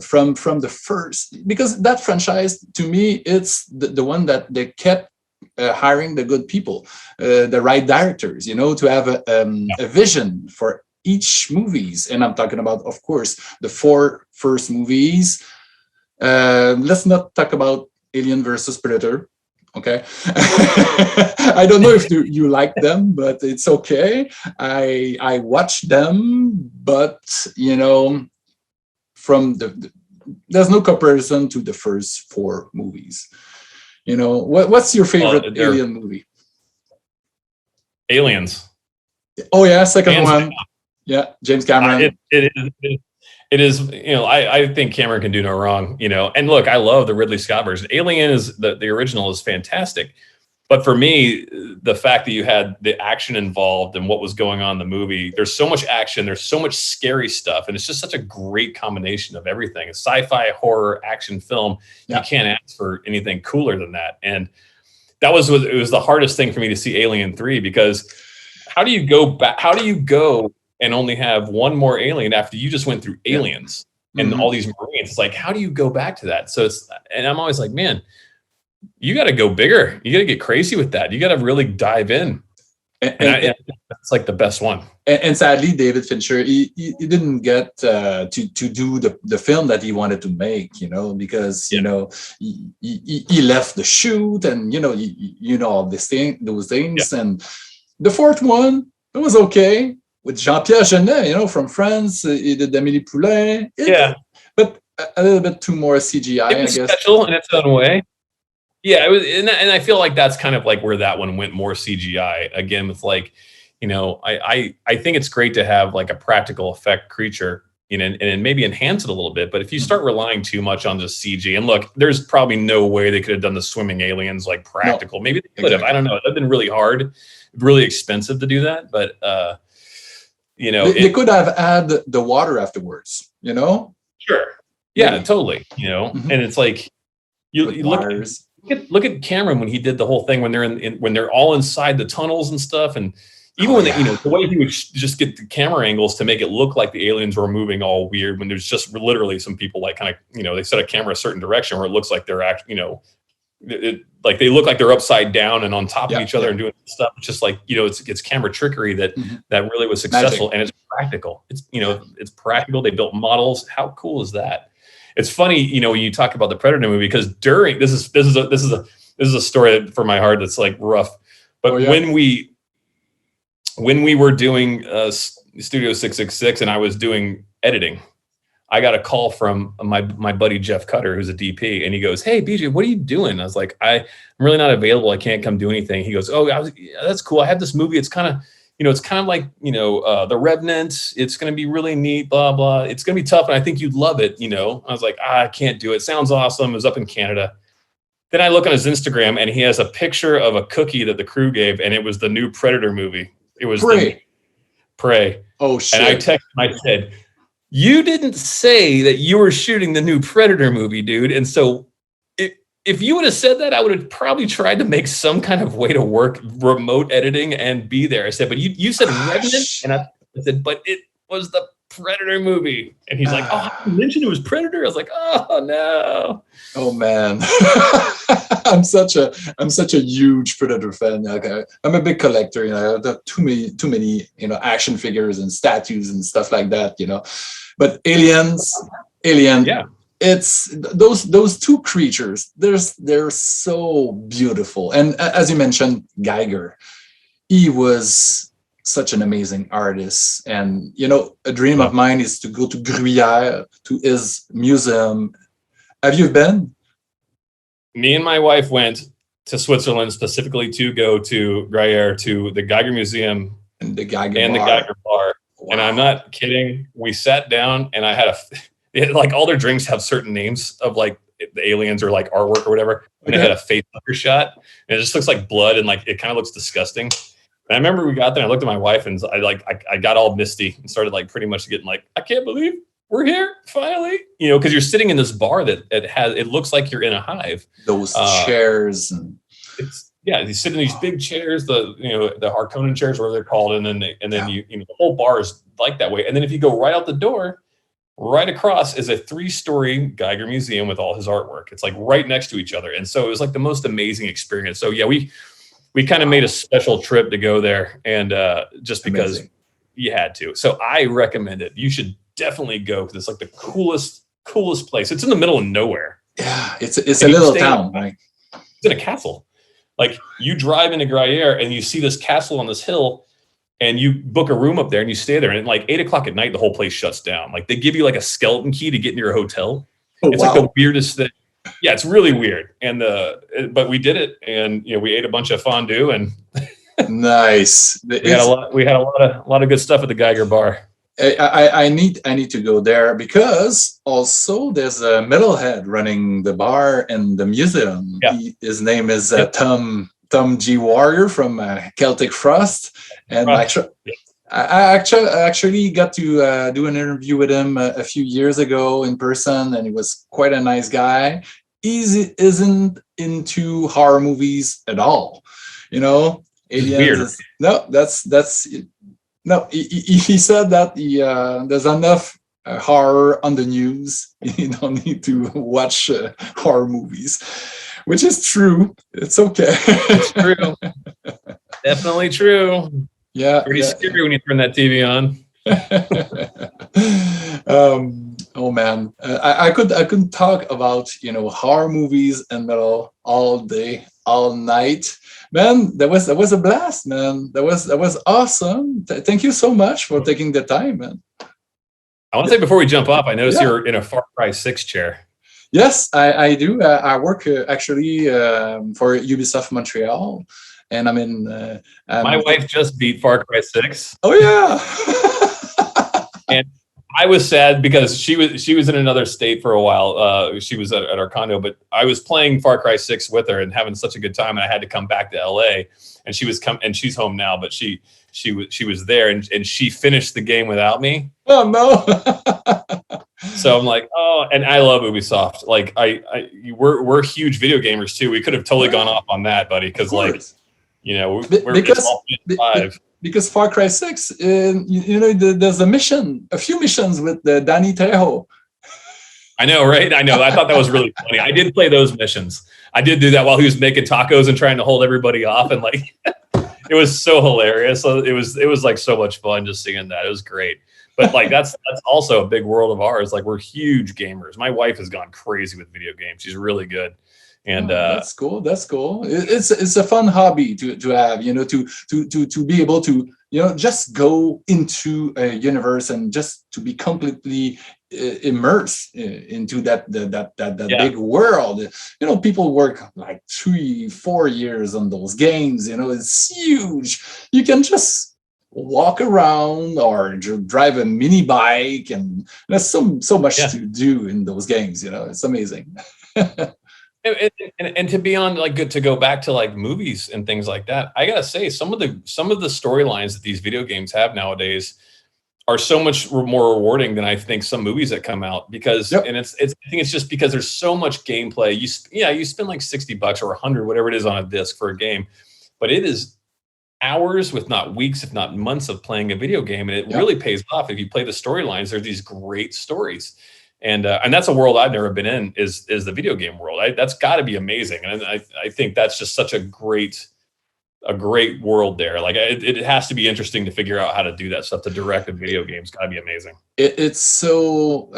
from the first, because that franchise, to me, it's the one that they kept hiring the good people, the right directors, to have a vision for each movies. And I'm talking about, of course, the 4 first movies. Let's not talk about Alien versus Predator. Okay. I don't know if you like them, but it's okay. I watched them, but from there's no comparison to the first 4 movies. What's your favorite Alien movie? Aliens. Oh yeah, second one. Yeah, James Cameron. It is, I think Cameron can do no wrong, and look, I love the Ridley Scott version. Alien is the original is fantastic. But for me, the fact that you had the action involved and what was going on in the movie, there's so much action, there's so much scary stuff. And it's just such a great combination of everything. A sci-fi, horror, action film. Yeah. You can't ask for anything cooler than that. And it was the hardest thing for me to see Alien 3, because how do you go back? How do you go and only have one more alien after you just went through Aliens and all these Marines? It's like, how do you go back to that? So and I'm always like, man, you got to go bigger. You got to get crazy with that. You got to really dive in. And that's like the best one. And sadly, David Fincher, he didn't get to do the film that he wanted to make, because, he left the shoot and, all those things. Yeah. And the 4th one, it was okay. With Jean-Pierre Jeunet, from France, he did Amélie Poulain. But a little bit too more CGI, it was I guess. Special in its own way. Yeah, it was, and I feel like that's kind of like where that one went more CGI. Again, with like, I think it's great to have like a practical effect creature, and maybe enhance it a little bit. But if you start relying too much on just CG, and look, there's probably no way they could have done the swimming aliens like practical. No, maybe they could have. I don't know. It'd been really hard, really expensive to do that. But they could have had the water afterwards. Sure. Yeah, maybe. Totally. And it's like you look at Cameron when he did the whole thing when they're when they're all inside the tunnels and stuff, and even when the way he would just get the camera angles to make it look like the aliens were moving all weird, when there's just literally some people like kind of they set a camera a certain direction where it looks like they're like they look like they're upside down and on top of each other and doing stuff. It's just like it's camera trickery that really was successful. Magic. And it's practical. It's it's practical. They built models. How cool is that? It's funny, when you talk about the Predator movie, because during this is a story for my heart that's like rough. But when we were doing Studio 666 and I was doing editing, I got a call from my buddy Jeff Cutter, who's a DP, and he goes, "Hey, BJ, what are you doing?" I was like, "I'm really not available. I can't come do anything." He goes, "Oh, that's cool. I have this movie. It's kind of." It's kind of like, The Revenant. It's going to be really neat, blah, blah. It's going to be tough, and I think you'd love it, I was like, I can't do it. Sounds awesome. It was up in Canada. Then I look on his Instagram, and he has a picture of a cookie that the crew gave, and it was the new Predator movie. It was Prey. Oh, shit. And I texted him, I said, you didn't say that you were shooting the new Predator movie, dude. And so if you would have said that, I would have probably tried to make some kind of way to work remote editing and be there. I said, but you said Revenant, and I said, but it was the Predator movie. And he's like, oh, you mentioned it was Predator. I was like, oh no. Oh man. I'm such a huge Predator fan. I'm a big collector. I have too many action figures and statues and stuff like that. But Alien. Yeah. It's those 2 creatures. They're so beautiful, and as you mentioned, Giger, he was such an amazing artist. And a dream of mine is to go to Gruyère, to his museum. Have you been? Me and my wife went to Switzerland specifically to go to Gruyère, to the Giger Museum and the Giger Bar. Wow. And I'm not kidding. We sat down, and I had like all their drinks have certain names of like the aliens or like artwork or whatever. And they had a face sucker shot, and it just looks like blood, and like it kind of looks disgusting. And I remember we got there, and I looked at my wife, and I got all misty and started like pretty much getting like, I can't believe we're here finally, because you're sitting in this bar that it looks like you're in a hive. Those chairs and you sit in these big chairs, the Harkonnen chairs, whatever they're called, and then the whole bar is like that way. And then if you go right out the door, Right across is a 3-story Geiger museum with all his artwork. It's like right next to each other. And so it was like the most amazing experience. So yeah, we kind of made a special trip to go there, and just because Amazing. you had to. So I recommend it. You should definitely go, because it's like the coolest place. It's in the middle of nowhere. Yeah, it's a little town, right? It's in a castle. Like, you drive into Gruyere and you see this castle on this hill, and you book a room up there and you stay there. And like 8 o'clock at night, the whole place shuts down. Like, they give you like a skeleton key to get into your hotel. It's like the weirdest thing. Yeah, it's really weird. And but we did it, and we ate a bunch of fondue, and nice. we had a lot of good stuff at the Geiger bar. I need to go there, because also there's a metalhead running the bar and the museum. Yeah. His name is Tom G. Warrior from Celtic Frost, and I actually got to do an interview with him a few years ago in person, and he was quite a nice guy. He isn't into horror movies at all, Aliens. No, that's no. He said that there's enough horror on the news. You don't need to watch horror movies, which is true. It's okay. It's true. Definitely true. Yeah. Pretty scary when you turn that TV on. Oh man, I could talk about horror movies and metal all day, all night. Man, that was a blast, man. That was awesome. Thank you so much for taking the time, man. I want to say, before we jump off, I noticed you're in a Far Cry 6 chair. Yes, I do. I work actually for Ubisoft Montreal, and I'm in. My wife just beat Far Cry 6. Oh yeah. And I was sad because she was in another state for a while. She was at our condo, but I was playing Far Cry 6 with her and having such a good time, and I had to come back to LA. And and she's home now, but she was there, and she finished the game without me. Oh no. So I'm like, oh, and I love Ubisoft. Like, we're huge video gamers too. We could have totally gone off on that, buddy, because because Far Cry 6, there's a few missions with Danny Trejo. I know, right? I know. I thought that was really funny. I did play those missions. I did do that while he was making tacos and trying to hold everybody off, and like, it was so hilarious. So it was like so much fun just seeing that. It was great. But like, that's also a big world of ours. Like, we're huge gamers. My wife has gone crazy with video games. She's really good. And that's cool. That's cool. It's a fun hobby to have, to be able to, just go into a universe and just to be completely immersed into that big world. People work like 3-4 years on those games. It's huge. You can just walk around or drive a mini bike, and there's so much to do in those games. It's amazing. And to be on, like, good to go back to like movies and things like that, I gotta say, some of the storylines that these video games have nowadays are so much more rewarding than I think some movies that come out, because and I think it's just because there's so much gameplay. You spend like $60 or $100, whatever it is, on a disc for a game, but it is hours, with not weeks, if not months, of playing a video game, and it really pays off if you play the storylines. There's these great stories. And that's a world I've never been in, is the video game world. That's got to be amazing, and I think that's just such a great world there. Like, it has to be interesting to figure out how to do that stuff. To direct a video game's got to be amazing. It's so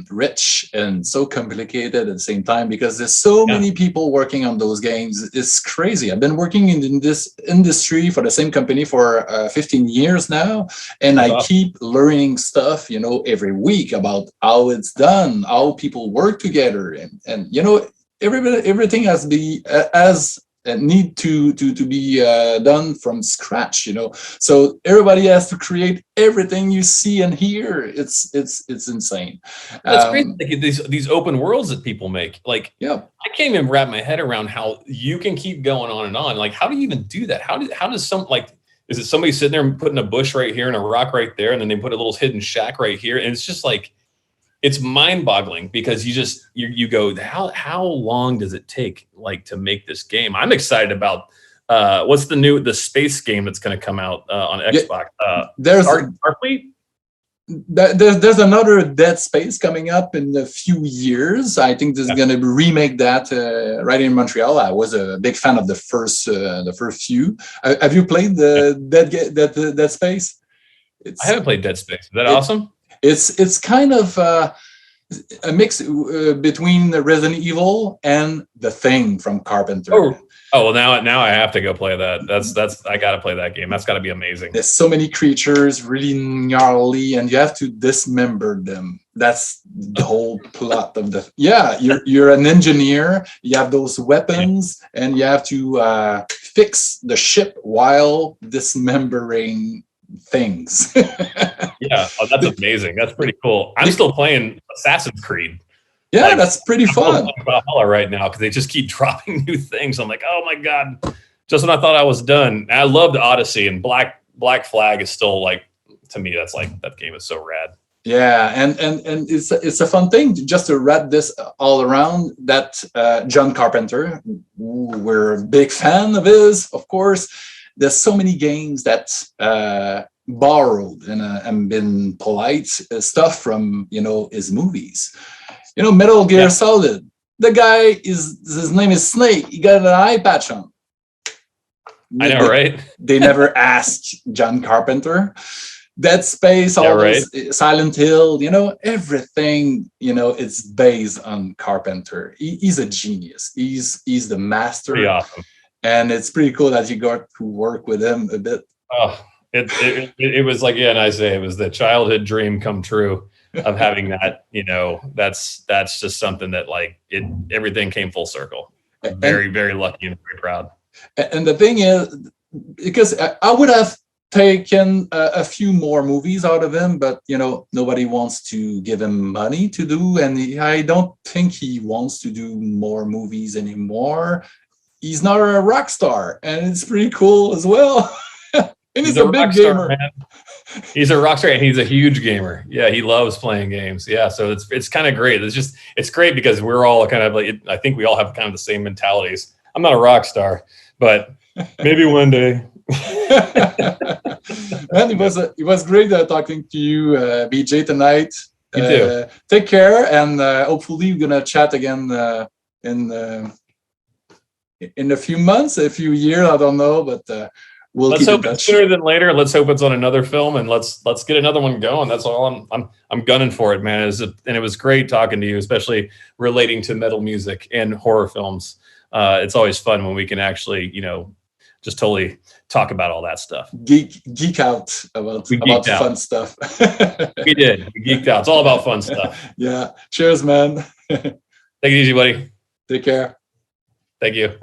rich and so complicated at the same time, because there's so many people working on those games. It's crazy. I've been working in this industry for the same company for 15 years now, and I keep learning stuff, every week about how it's done, how people work together, and everything has need to be done from scratch, so everybody has to create everything you see and hear. It's insane. That's crazy. Like, these open worlds that people make, like, I can't even wrap my head around how you can keep going on and on. Like, how do you even do that? How does is it somebody sitting there and putting a bush right here and a rock right there, and then they put a little hidden shack right here, and it's just like, it's mind-boggling, because you go, how long does it take, like, to make this game? I'm excited about what's the space game that's going to come out on Xbox. There's Starfleet. there's another Dead Space coming up in a few years. I think this is going to remake that right in Montreal. I was a big fan of the first few. Have you played the Dead Space? I haven't played Dead Space. Is that awesome? It's kind of a mix between Resident Evil and The Thing from Carpenter. Oh well, now I have to go play that. That's I got to play that game. That's got to be amazing. There's so many creatures, really gnarly, and you have to dismember them. That's the whole plot of the. Yeah, you're an engineer. You have those weapons, and you have to fix the ship while dismembering things. Yeah, that's amazing. That's pretty cool. I'm still playing Assassin's Creed. Yeah, that's pretty fun. I'm Valhalla right now because they just keep dropping new things. I'm like, oh my god! Just when I thought I was done. I loved Odyssey, and Black Flag is still like, to me, that's like, that game is so rad. Yeah, and it's a fun thing just to wrap this all around. That John Carpenter, we're a big fan of his, of course. There's so many games that borrowed and been polite stuff from his movies. Metal Gear Solid. The guy his name is Snake. He got an eye patch on. I know, right? They never asked John Carpenter. Dead Space, all those, Silent Hill, everything, it's based on Carpenter. He's a genius. He's the master. Pretty awesome. And it's pretty cool that you got to work with him a bit. Oh, it was like, and I say it was the childhood dream come true of having that. That's just something that everything came full circle. Very, very lucky and very proud. And the thing is, because I would have taken a few more movies out of him, but nobody wants to give him money to do, and I don't think he wants to do more movies anymore. He's not a rock star, and it's pretty cool as well. And he's a big gamer. Man. He's a rock star, and he's a huge gamer. Yeah, he loves playing games. Yeah, so it's kind of great. It's great because we're all kind of like, I think we all have kind of the same mentalities. I'm not a rock star, but maybe one day. Man, it was great talking to you, BJ, tonight. You too. Take care, and hopefully we're gonna chat again in a few months, a few years. I don't know, but let's hope it's sooner than later. Let's hope it's on another film, and let's get another one going. That's all I'm gunning for it, man. It was great talking to you, especially relating to metal music and horror films. It's always fun when we can actually, just totally talk about all that stuff. Geek out about fun stuff. We did. We geeked out. It's all about fun stuff. Yeah. Cheers, man. Take it easy, buddy. Take care. Thank you.